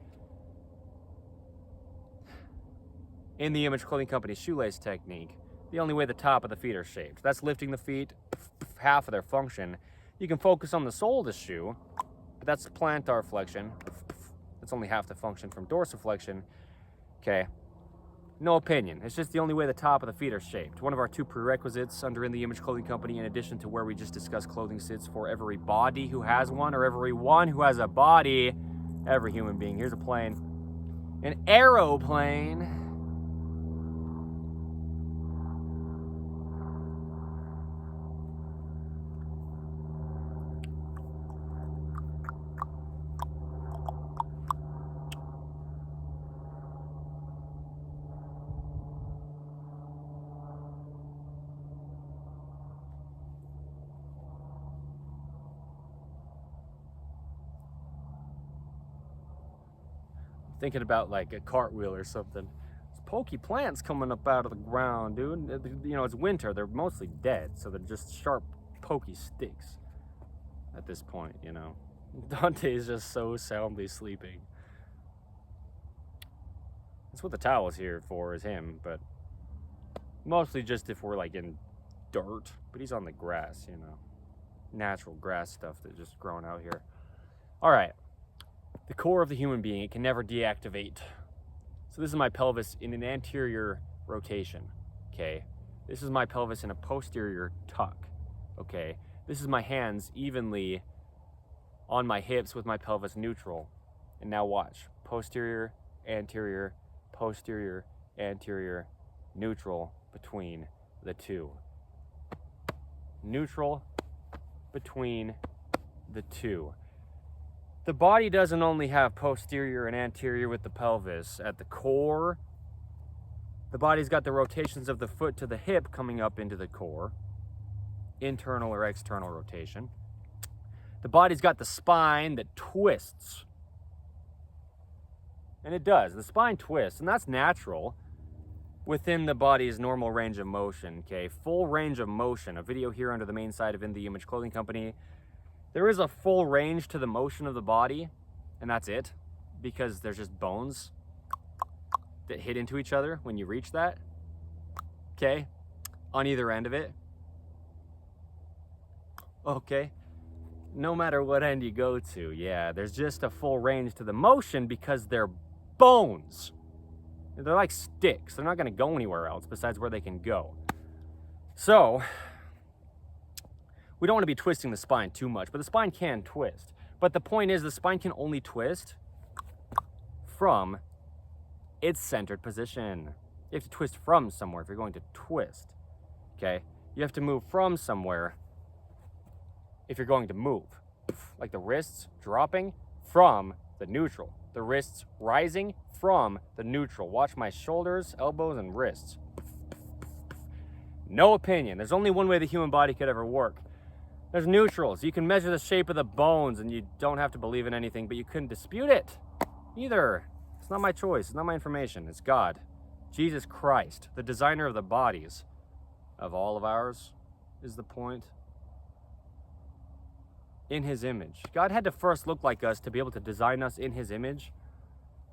In The Image Clothing Company shoelace technique, the only way the top of the feet are shaped. That's lifting the feet, half of their function. You can focus on the sole of the shoe, but that's plantar flexion. That's only half the function from dorsiflexion. Okay, no opinion. It's just the only way the top of the feet are shaped. One of our 2 prerequisites under In The Image Clothing Company, in addition to where we just discussed clothing sits for every body who has one, or everyone who has a body, every human being. Here's a plane. An aeroplane. Thinking about like a cartwheel or something. There's pokey plants coming up out of the ground, dude. You know, it's winter. They're mostly dead, so they're just sharp, pokey sticks at this point, you know. Dante is just so soundly sleeping. That's what the towel's here for, is him, but mostly just if we're like in dirt. But he's on the grass, you know. Natural grass stuff that's just growing out here. All right. The core of the human being, it can never deactivate. So this is my pelvis in an anterior rotation, okay? This is my pelvis in a posterior tuck, okay? This is my hands evenly on my hips with my pelvis neutral. And now watch. Posterior, anterior, posterior, anterior, neutral between the two. Neutral between the two. The body doesn't only have posterior and anterior with the pelvis at the core. The body's got the rotations of the foot to the hip coming up into the core. Internal or external rotation. The body's got the spine that twists And it does. The spine twists, and that's natural within the body's normal range of motion, okay? Full range of motion. A video here under the main side of In The Image Clothing Company. There is a full range to the motion of the body, and that's it, because there's just bones that hit into each other when you reach that, okay? On either end of it. Okay? No matter what end you go to, yeah, there's just a full range to the motion because they're bones. They're like sticks. They're not going to go anywhere else besides where they can go. So, we don't want to be twisting the spine too much, but the spine can twist. But the point is, the spine can only twist from its centered position. You have to twist from somewhere if you're going to twist, okay? You have to move from somewhere if you're going to move. Like the wrists dropping from the neutral. The wrists rising from the neutral. Watch my shoulders, elbows, and wrists. No opinion. There's only one way the human body could ever work. There's neutrals. You can measure the shape of the bones and you don't have to believe in anything, but you couldn't dispute it either. It's not my choice. It's not my information. It's God. Jesus Christ, the designer of the bodies of all of ours, is the point. In his image. God had to first look like us to be able to design us in his image.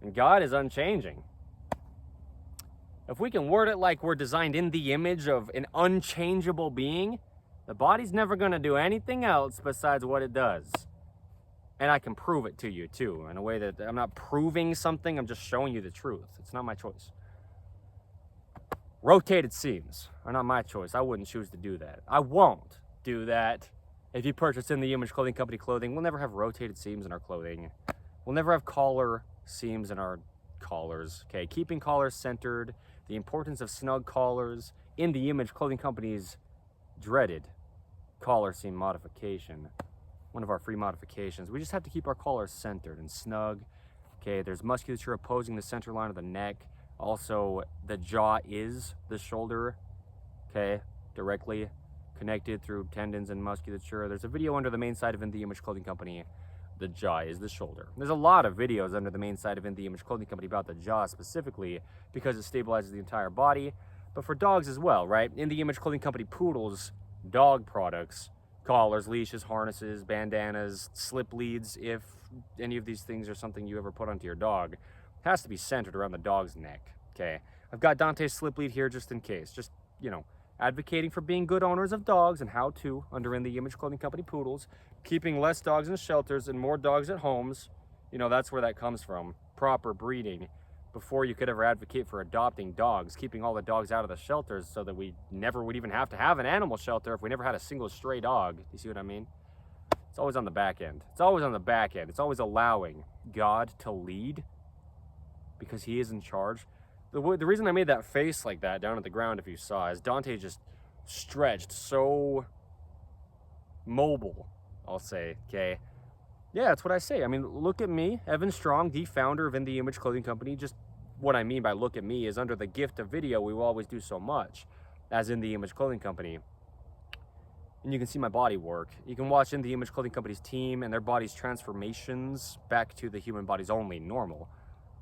And God is unchanging. If we can word it like we're designed in the image of an unchangeable being, the body's never going to do anything else besides what it does. And I can prove it to you too, in a way that I'm not proving something, I'm just showing you the truth. It's not my choice. Rotated seams are not my choice. I wouldn't choose to do that. I won't do that. If you purchase In The Image Clothing Company clothing, we'll never have rotated seams in our clothing. We'll never have collar seams in our collars. Okay, keeping collars centered, the importance of snug collars, In The Image Clothing Company's dreaded collar seam modification. One of our free modifications. We just have to keep our collars centered and snug. Okay, there's musculature opposing the center line of the neck. Also, the jaw is the shoulder. Okay, directly connected through tendons and musculature. There's a video under the main side of In The Image Clothing Company. The jaw is the shoulder. There's a lot of videos under the main side of In The Image Clothing Company about the jaw specifically because it stabilizes the entire body, but for dogs as well, right? In The Image Clothing Company poodles, dog products, collars, leashes, harnesses, bandanas, slip leads, if any of these things are something you ever put onto your dog, has to be centered around the dog's neck, okay? I've got Dante's slip lead here just in case, just, you know, advocating for being good owners of dogs and how to, under In The Image Clothing Company poodles, keeping less dogs in shelters and more dogs at homes. You know, that's where that comes from. Proper breeding. Before you could ever advocate for adopting dogs, keeping all the dogs out of the shelters so that we never would even have to have an animal shelter if we never had a single stray dog. You see what I mean? It's always on the back end. It's always on the back end. It's always allowing God to lead because he is in charge. The reason I made that face like that down at the ground, if you saw, is Dante just stretched so mobile, I'll say, okay? Yeah, that's what I say. I mean, look at me, Evan Strong, the founder of In The Image Clothing Company. Just what I mean by look at me is under the gift of video, we will always do so much as In The Image Clothing Company. And you can see my body work. You can watch In The Image Clothing Company's team and their body's transformations back to the human body's only normal,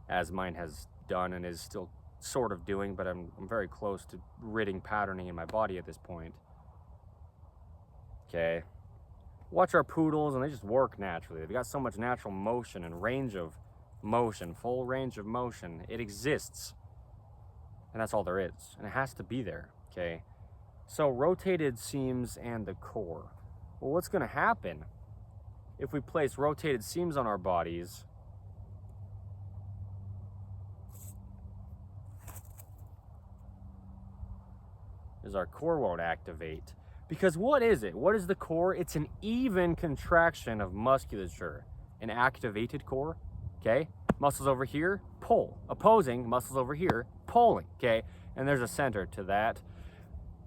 as mine has done and is still sort of doing, but I'm very close to ridding patterning in my body at this point. Okay. Watch our poodles and they just work naturally. They've got so much natural motion and range of motion, full range of motion. It exists. And that's all there is. And it has to be there, okay? So rotated seams and the core. Well, what's going to happen if we place rotated seams on our bodies? Is our core won't activate. Because what is it? What is the core? It's an even contraction of musculature. An activated core, okay? Muscles over here, pull. Opposing, muscles over here, pulling, okay? And there's a center to that.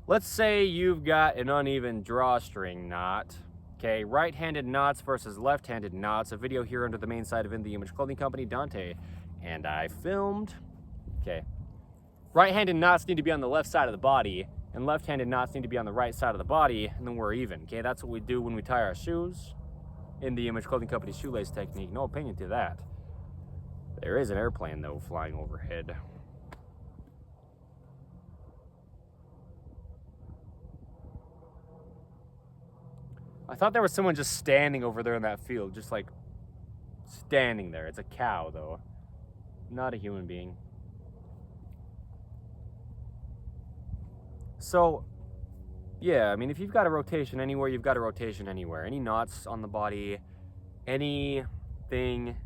Let's say you've got an uneven drawstring knot, okay? Right-handed knots versus left-handed knots. A video here under the main side of In The Image Clothing Company, Dante and I filmed, okay? Right-handed knots need to be on the left side of the body, and left-handed knots need to be on the right side of the body, and then we're even, okay? That's what we do when we tie our shoes. In The Image Clothing Company shoelace technique, no opinion to that. There is an airplane, though, flying overhead. I thought there was someone just standing over there in that field, just like standing there. It's a cow, though, not a human being. So, yeah, I mean, if you've got a rotation anywhere, you've got a rotation anywhere. Any knots on the body, anything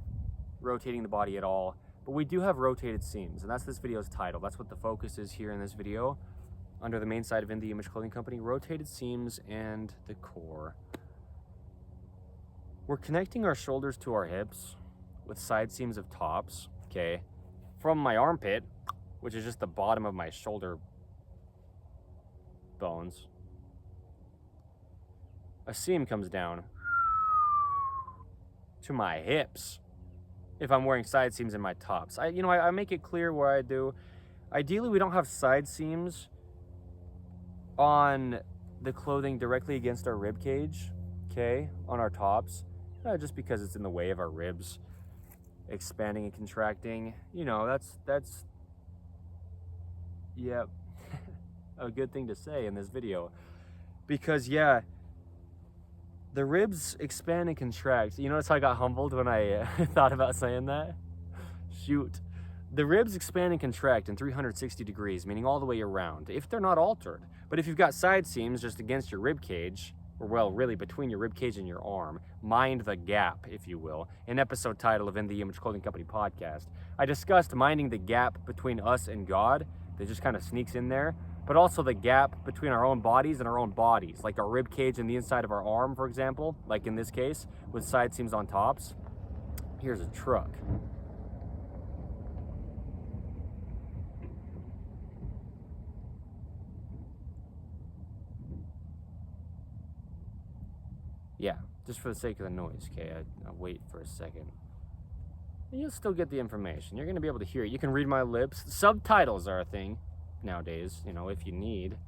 rotating the body at all. But we do have rotated seams, and that's this video's title. That's what the focus is here in this video. Under the main side of In The Image Clothing Company, rotated seams and the core. We're connecting our shoulders to our hips with side seams of tops, okay? From my armpit, which is just the bottom of my shoulder bones, a seam comes down to my hips if I'm wearing side seams in my tops. I make it clear where I do. Ideally, we don't have side seams on the clothing directly against our rib cage, okay, on our tops, just because it's in the way of our ribs expanding and contracting. That's yep, a good thing to say in this video, because yeah, the ribs expand and contract. You notice how I got humbled when I thought about saying that? Shoot. The ribs expand and contract in 360 degrees, meaning all the way around, if they're not altered. But if you've got side seams just against your rib cage, or well, really between your rib cage and your arm, mind the gap, if you will. An episode title of In The Image Clothing Company podcast, I discussed minding the gap between us and God that just kind of sneaks in there, but also the gap between our own bodies and our own bodies, like our rib cage and the inside of our arm, for example, like in this case, with side seams on tops. Here's a truck. Yeah, just for the sake of the noise, okay? I'll wait for a second. You'll still get the information. You're going to be able to hear it. You can read my lips. Subtitles are a thing nowadays, if you need.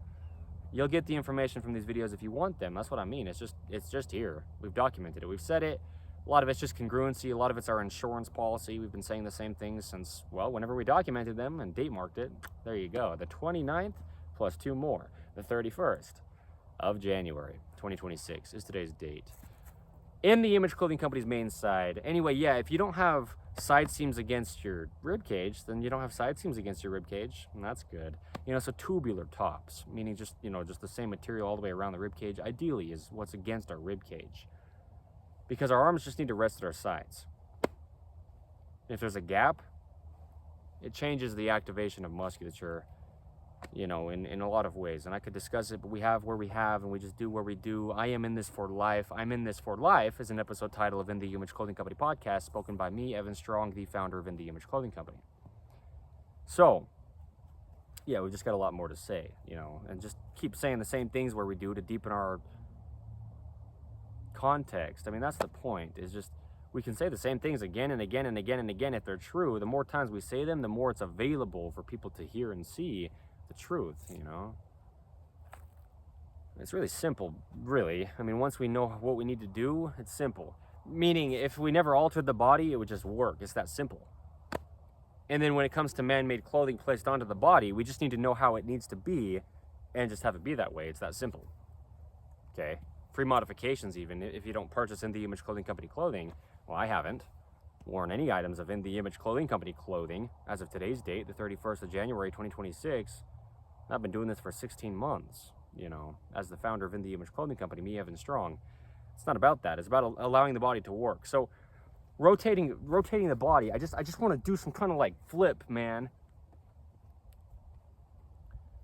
You'll get the information from these videos if you want them. That's what I mean. It's just here. We've documented it. We've said it. A lot of it's just congruency. A lot of it's our insurance policy. We've been saying the same things since, well, whenever we documented them and date marked it. There you go. The 29th plus 2 more. The 31st of January 2026 is today's date. In The Image Clothing Company's main side. Anyway, yeah, if you don't have side seams against your rib cage, then you don't have side seams against your rib cage, and that's good. So tubular tops, meaning just the same material all the way around the rib cage, ideally is what's against our rib cage, because our arms just need to rest at our sides. If there's a gap, it changes the activation of musculature, in a lot of ways, and I could discuss it, but we have where we have, and we just do where we do. I am in this for life. I'm in this for life is an episode title of In The Image Clothing Company podcast, spoken by me, Evan Strong, the founder of In The Image Clothing Company. So, yeah, we just got a lot more to say, and just keep saying the same things where we do to deepen our context. I mean, that's the point, is just we can say the same things again and again and again and again if they're true. The more times we say them, the more it's available for people to hear and see the truth, It's really simple, really. I mean, once we know what we need to do, it's simple. Meaning, if we never altered the body, it would just work. It's that simple. And then when it comes to man-made clothing placed onto the body, we just need to know how it needs to be and just have it be that way. It's that simple. Okay? Free modifications, even, if you don't purchase In The Image Clothing Company clothing. Well, I haven't worn any items of In The Image Clothing Company clothing as of today's date, the 31st of January, 2026. I've been doing this for 16 months, as the founder of In The Image Clothing Company, me, Evan Strong. It's not about that. It's about allowing the body to work. So rotating the body, I just want to do some kind of like flip, man.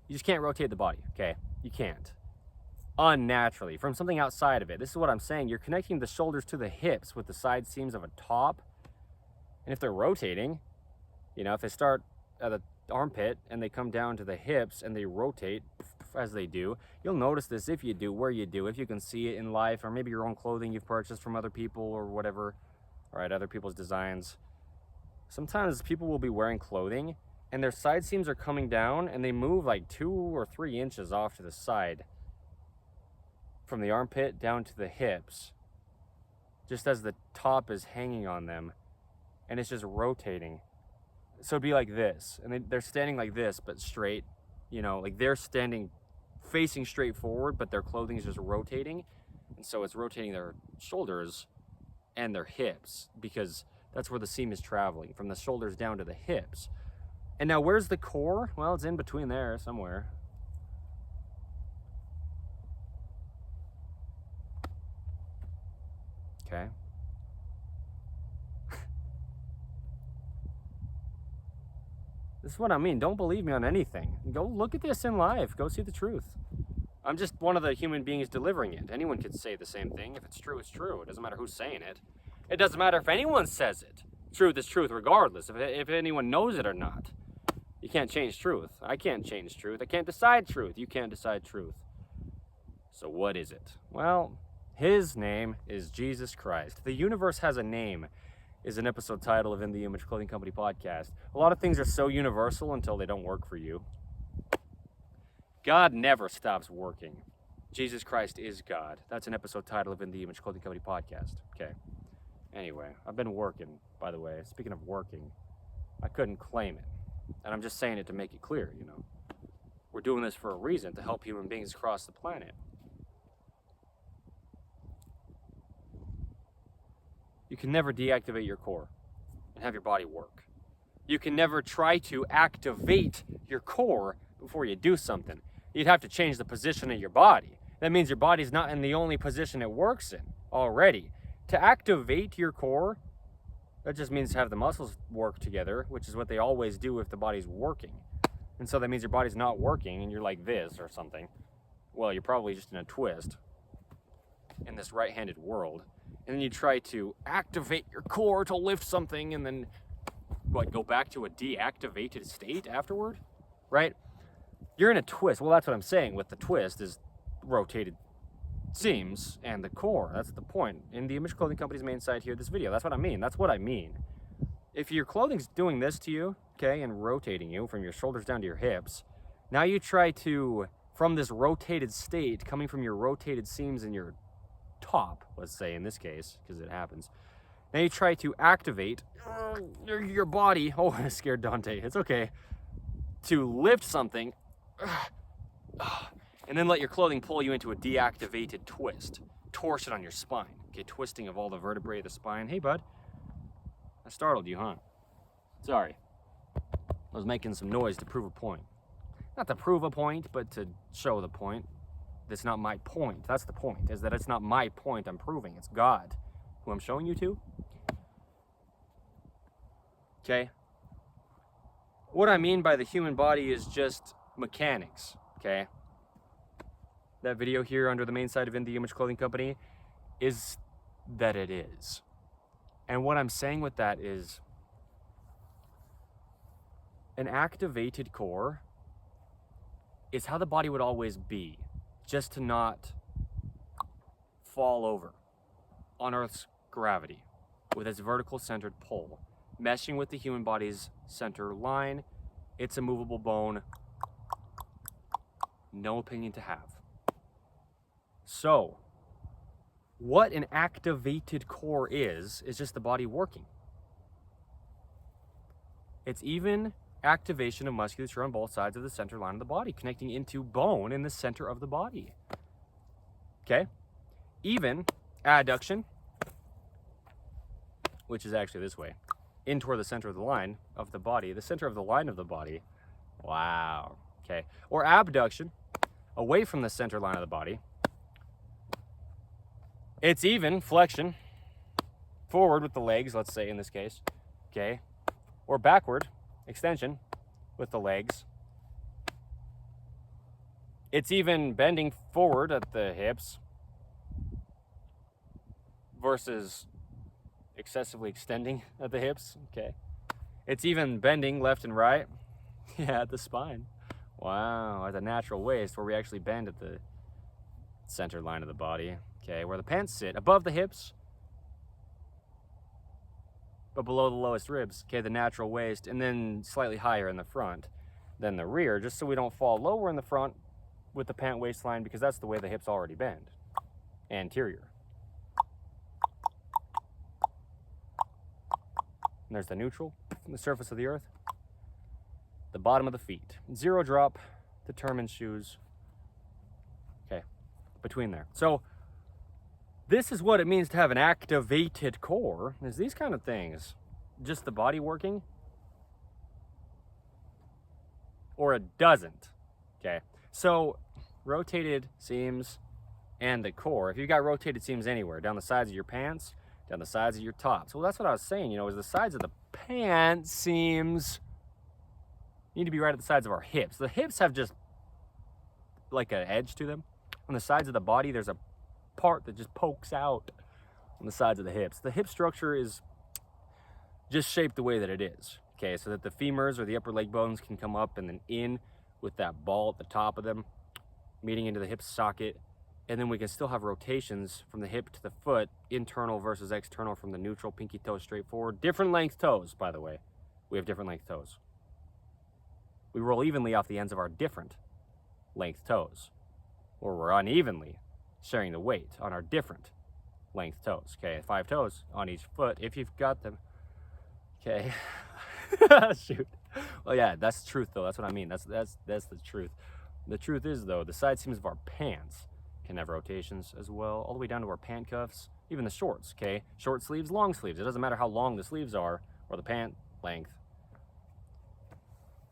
You just can't rotate the body, okay? You can't. Unnaturally, from something outside of it. This is what I'm saying. You're connecting the shoulders to the hips with the side seams of a top. And if they're rotating, if they start at the armpit and they come down to the hips and they rotate as they do, you'll notice this if you do, where you do, if you can see it in life, or maybe your own clothing you've purchased from other people or whatever, right, other people's designs. Sometimes people will be wearing clothing and their side seams are coming down and they move like 2 or 3 inches off to the side from the armpit down to the hips, just as the top is hanging on them. and it's just rotating. So it'd be like this, and they're standing like this, but straight, you know, like they're standing facing straight forward, but their clothing is just rotating. And so it's rotating their shoulders and their hips, because that's where the seam is traveling, from the shoulders down to the hips. And now where's the core? Well, it's in between there somewhere. Okay. This is what I mean. Don't believe me on anything. Go look at this in live. Go see the truth. I'm just one of the human beings delivering it. Anyone could say the same thing. If it's true, it's true. It doesn't matter who's saying it. It doesn't matter if anyone says it. Truth is truth regardless, if anyone knows it or not. You can't change truth. I can't change truth. I can't decide truth. You can't decide truth. So what is it? Well, his name is Jesus Christ. The universe has a name is an episode title of In the Image Clothing Company podcast. A lot of things are so universal until they don't work for you. God never stops working. Jesus Christ is God. That's an episode title of In the Image Clothing Company podcast. Okay. Anyway, I've been working, by the way. Speaking of working, I couldn't claim it. And I'm just saying it to make it clear, you know. We're doing this for a reason, to help human beings across the planet. You can never deactivate your core and have your body work. You can never try to activate your core before you do something. You'd have to change the position of your body. That means your body's not in the only position it works in already. To activate your core, that just means have the muscles work together, which is what they always do if the body's working. And so that means your body's not working and you're like this or something. Well, you're probably just in a twist in this right-handed world. And then you try to activate your core to lift something and then, what, go back to a deactivated state afterward? Right? You're in a twist. Well, that's what I'm saying with the twist is rotated seams and the core. That's the point. In the Image Clothing Company's main site here, this video. That's what I mean. That's what I mean. If your clothing's doing this to you, okay, and rotating you from your shoulders down to your hips, now you try to, from this rotated state, coming from your rotated seams in your top, let's say in this case, because it happens. Now you try to activate your body. Oh, I scared Dante. It's okay. To lift something, and then let your clothing pull you into a deactivated twist. Torsion on your spine. Okay, twisting of all the vertebrae of the spine. Hey, bud. I startled you, huh? Sorry. I was making some noise to prove a point. Not to prove a point, but to show the point. That's not my point. That's the point, is that it's not my point I'm proving. It's God who I'm showing you to. Okay? What I mean by the human body is just mechanics, okay? That video here under the main site of In the Image Clothing Company is that it is. And what I'm saying with that is an activated core is how the body would always be, just to not fall over on Earth's gravity with its vertical centered pull, meshing with the human body's center line. It's a movable bone. No opinion to have. So, what an activated core is just the body working. It's even activation of musculature on both sides of the center line of the body, connecting into bone in the center of the body. Okay? Even adduction, which is actually this way, in toward the center of the line of the body, the center of the line of the body. Wow. Okay. Or abduction, away from the center line of the body. It's even flexion, forward with the legs, let's say in this case. Okay. Or backward, extension with the legs. It's even bending forward at the hips versus excessively extending at the hips. Okay. It's even bending left and right. Yeah, at the spine. Wow, at the natural waist where we actually bend at the center line of the body. Okay, where the pants sit above the hips, but below the lowest ribs. Okay, the natural waist, and then slightly higher in the front than the rear, just so we don't fall lower in the front with the pant waistline, because that's the way the hips already bend. Anterior. And there's the neutral, the surface of the earth, the bottom of the feet. 0 drop, determined shoes. Okay, between there. So this is what it means to have an activated core, is these kind of things. Just the body working, or it doesn't. Okay, so rotated seams and the core. If you've got rotated seams anywhere, down the sides of your pants, down the sides of your tops. Well, that's what I was saying, you know, is the sides of the pant seams need to be right at the sides of our hips. The hips have just like an edge to them. On the sides of the body, there's a part that just pokes out on the sides of the hips. The hip structure is just shaped the way that it is, okay, so that the femurs or the upper leg bones can come up and then in with that ball at the top of them, meeting into the hip socket, and then we can still have rotations from the hip to the foot, internal versus external from the neutral, pinky toe straight forward. Different length toes, by the way. We have different length toes. We roll evenly off the ends of our different length toes, or we're unevenly sharing the weight on our different length toes, okay? 5 toes on each foot, if you've got them, okay? Shoot. Well, yeah, that's the truth, though. That's what I mean. That's the truth. The truth is, though, the side seams of our pants can have rotations as well, all the way down to our pant cuffs, even the shorts, okay? Short sleeves, long sleeves. It doesn't matter how long the sleeves are or the pant length.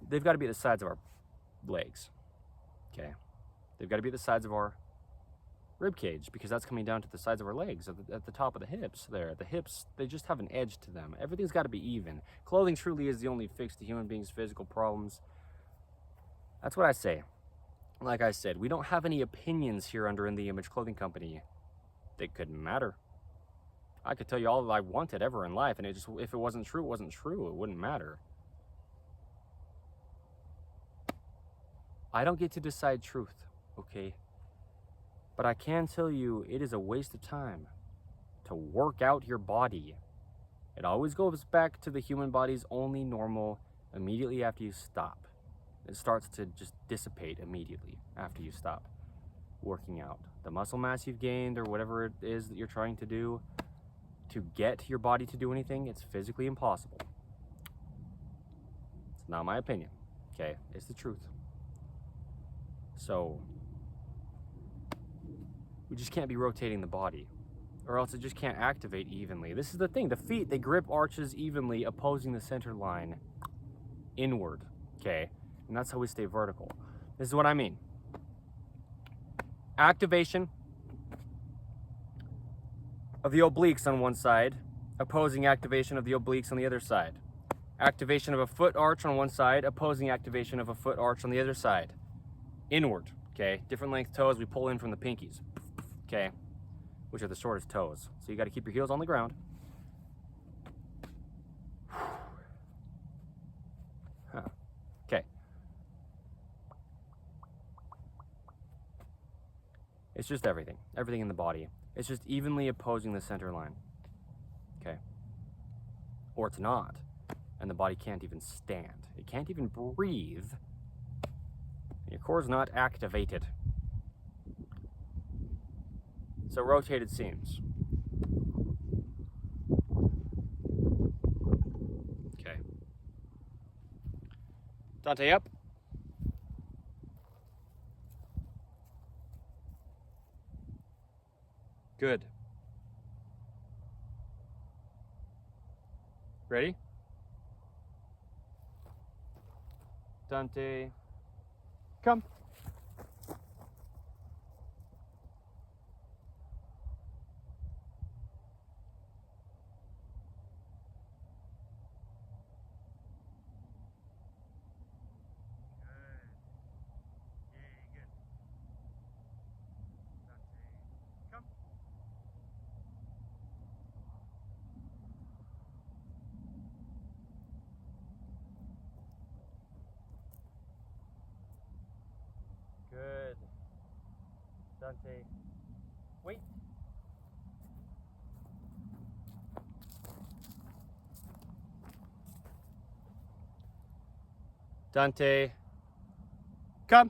They've got to be the sides of our legs, okay? They've got to be the sides of our rib cage, because that's coming down to the sides of our legs at the top of the hips there. The hips, they just have an edge to them. Everything's got to be even. Clothing truly is the only fix to human beings' physical problems. That's what I say. Like I said, we don't have any opinions here under In The Image Clothing Company. They couldn't matter. I could tell you all that I wanted ever in life, and it just, if it wasn't true, it wasn't true. It wouldn't matter. I don't get to decide truth, okay? But I can tell you, it is a waste of time to work out your body. It always goes back to the human body's only normal immediately after you stop. It starts to just dissipate immediately after you stop working out. The muscle mass you've gained or whatever it is that you're trying to do to get your body to do anything, it's physically impossible. It's not my opinion, okay? It's the truth. So we just can't be rotating the body, or else it just can't activate evenly. This is the thing. The feet, they grip arches evenly, opposing the center line inward, okay? And that's how we stay vertical. This is what I mean. Activation of the obliques on one side, opposing activation of the obliques on the other side. Activation of a foot arch on one side, opposing activation of a foot arch on the other side. Inward, okay? Different length toes, we pull in from the pinkies, okay? Which are the shortest toes. So you got to keep your heels on the ground. Okay. It's just everything in the body. It's just evenly opposing the center line, okay? Or it's not, and the body can't even stand. It can't even breathe. Your core's not activated. So rotated seams. Okay. Dante, up. Good. Ready? Dante, come. Good. Dante, wait. Dante, come.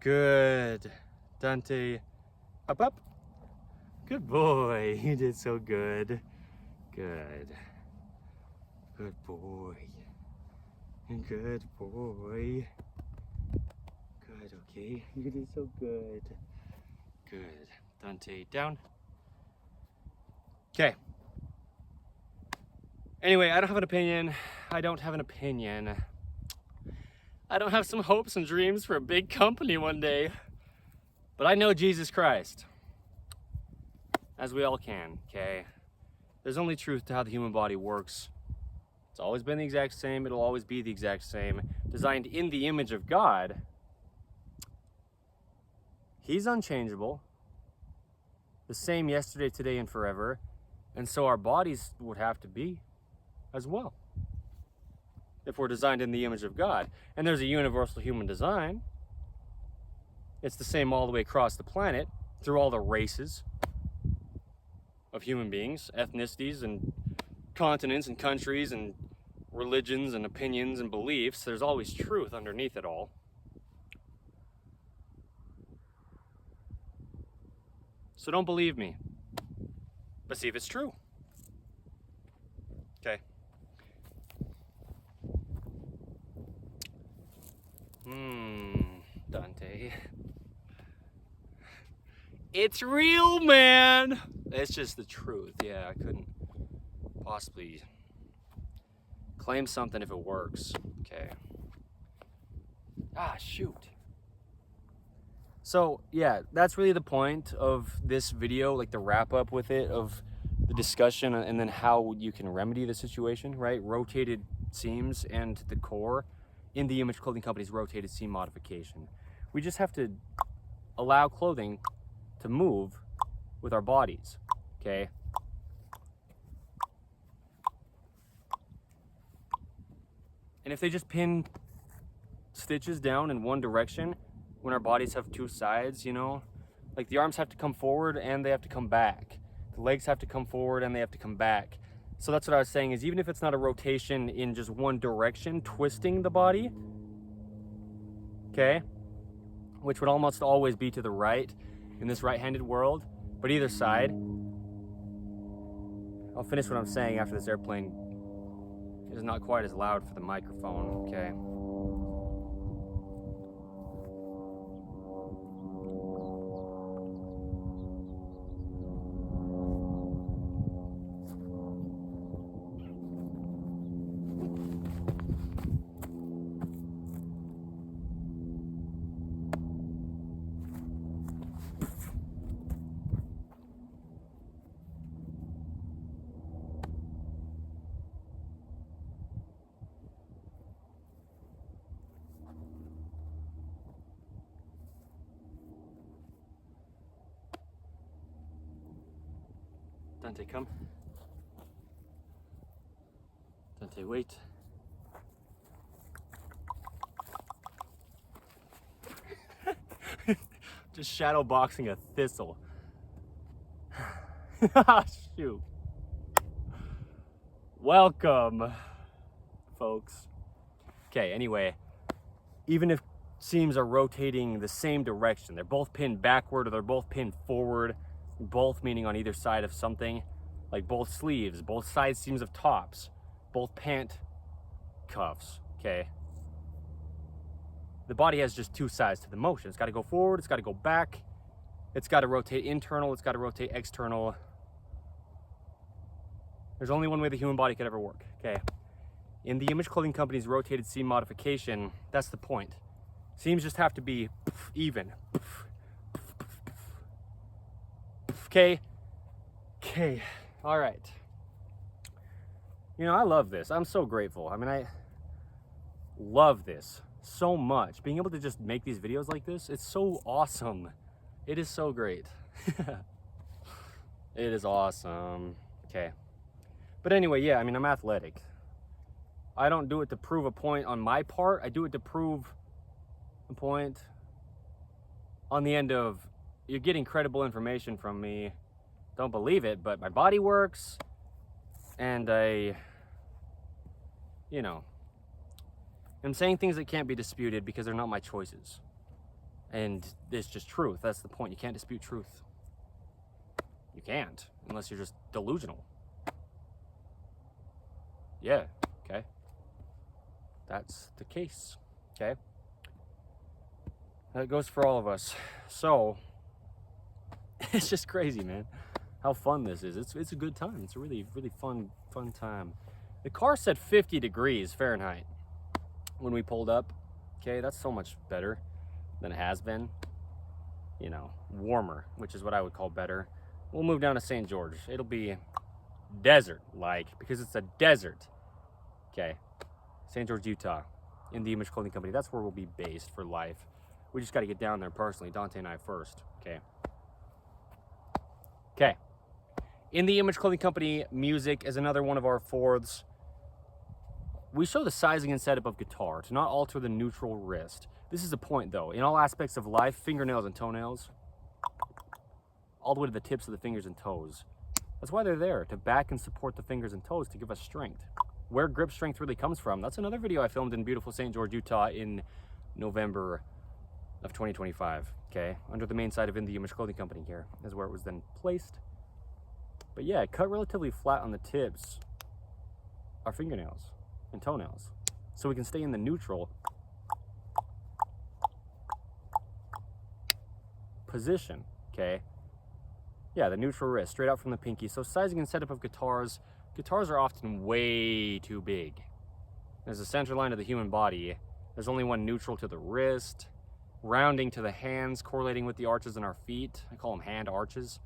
Good. Dante, up, up. Good boy. You did so good. Good. Good boy. Good boy. Good, okay. You did so good. Good. Dante, down. Okay. Anyway, I don't have an opinion. I don't have some hopes and dreams for a big company one day. But I know Jesus Christ. As we all can, okay? There's only truth to how the human body works. It's always been the exact same. It'll always be the exact same. Designed in the image of God. He's unchangeable. The same yesterday, today, and forever. And so our bodies would have to be as well, if we're designed in the image of God. And there's a universal human design. It's the same all the way across the planet, through all the races of human beings, ethnicities and continents and countries and religions and opinions and beliefs. There's always truth underneath it all. So don't believe me, but see if it's true. Okay. Dante. It's real, man. It's just the truth. Yeah, I couldn't possibly claim something if it works. Okay. Ah, shoot. So, yeah, that's really the point of this video, like the wrap up with it, of the discussion and then how you can remedy the situation, right? Rotated seams and the core in the Image Clothing Company's rotated seam modification. We just have to allow clothing to move with our bodies, okay? And if they just pin stitches down in one direction when our bodies have two sides, you know, like the arms have to come forward and they have to come back. The legs have to come forward and they have to come back. So that's what I was saying, is even if it's not a rotation in just one direction, twisting the body, okay, which would almost always be to the right in this right-handed world, but either side. I'll finish what I'm saying after this airplane is not quite as loud for the microphone, okay? Dante, come. Dante, wait. Just shadow boxing a thistle. Shoot. Welcome, folks. Okay, anyway, even if seams are rotating the same direction, they're both pinned backward or they're both pinned forward, both meaning on either side of something, like both sleeves, both side seams of tops, both pant cuffs, okay? The body has just two sides to the motion. It's got to go forward, it's got to go back, it's got to rotate internal, it's got to rotate external. There's only one way the human body could ever work, okay? In the Image Clothing Company's rotated seam modification, that's the point. Seams just have to be even. Okay? Okay, all right. You know, I love this. I'm so grateful. I mean, I love this so much. Being able to just make these videos like this, it's so awesome. It is so great. It is awesome. Okay. But anyway, yeah, I mean, I'm athletic. I don't do it to prove a point on my part. I do it to prove a point on the end of, you're getting credible information from me. Don't believe it, but my body works. And I, you know, I'm saying things that can't be disputed because they're not my choices. And it's just truth. That's the point. You can't dispute truth. You can't, unless you're just delusional. Yeah, okay. That's the case, okay? That goes for all of us. So, it's just crazy, man, how fun this is. It's a good time. It's a really, really fun time. The car said 50 degrees Fahrenheit when we pulled up. Okay, that's so much better than it has been. You know, warmer, which is what I would call better. We'll move down to St. George. It'll be desert-like, because it's a desert. Okay, St. George, Utah, in the Image Clothing Company. That's where we'll be based for life. We just got to get down there personally, Dante and I first. Okay. In the Image Clothing Company, music is another one of our fourths. We show the sizing and setup of guitar to not alter the neutral wrist. This is a point, though. In all aspects of life, fingernails and toenails, all the way to the tips of the fingers and toes. That's why they're there, to back and support the fingers and toes to give us strength. Where grip strength really comes from, that's another video I filmed in beautiful St. George, Utah in November of 2025, okay? Under the main side of In the Image Clothing Company here is where it was then placed. But yeah, cut relatively flat on the tips, our fingernails and toenails, so we can stay in the neutral position, okay? Yeah, the neutral wrist, straight out from the pinky. So sizing and setup of guitars are often way too big. There's a center line of the human body. There's only one neutral to the wrist, rounding to the hands, correlating with the arches in our feet. I call them hand arches.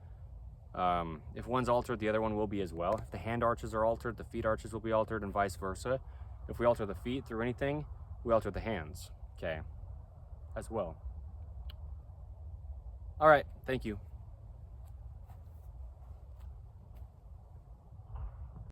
If one's altered, the other one will be as well. If the hand arches are altered, the feet arches will be altered, and vice versa. If we alter the feet through anything, we alter the hands, okay, as well. All right, thank you.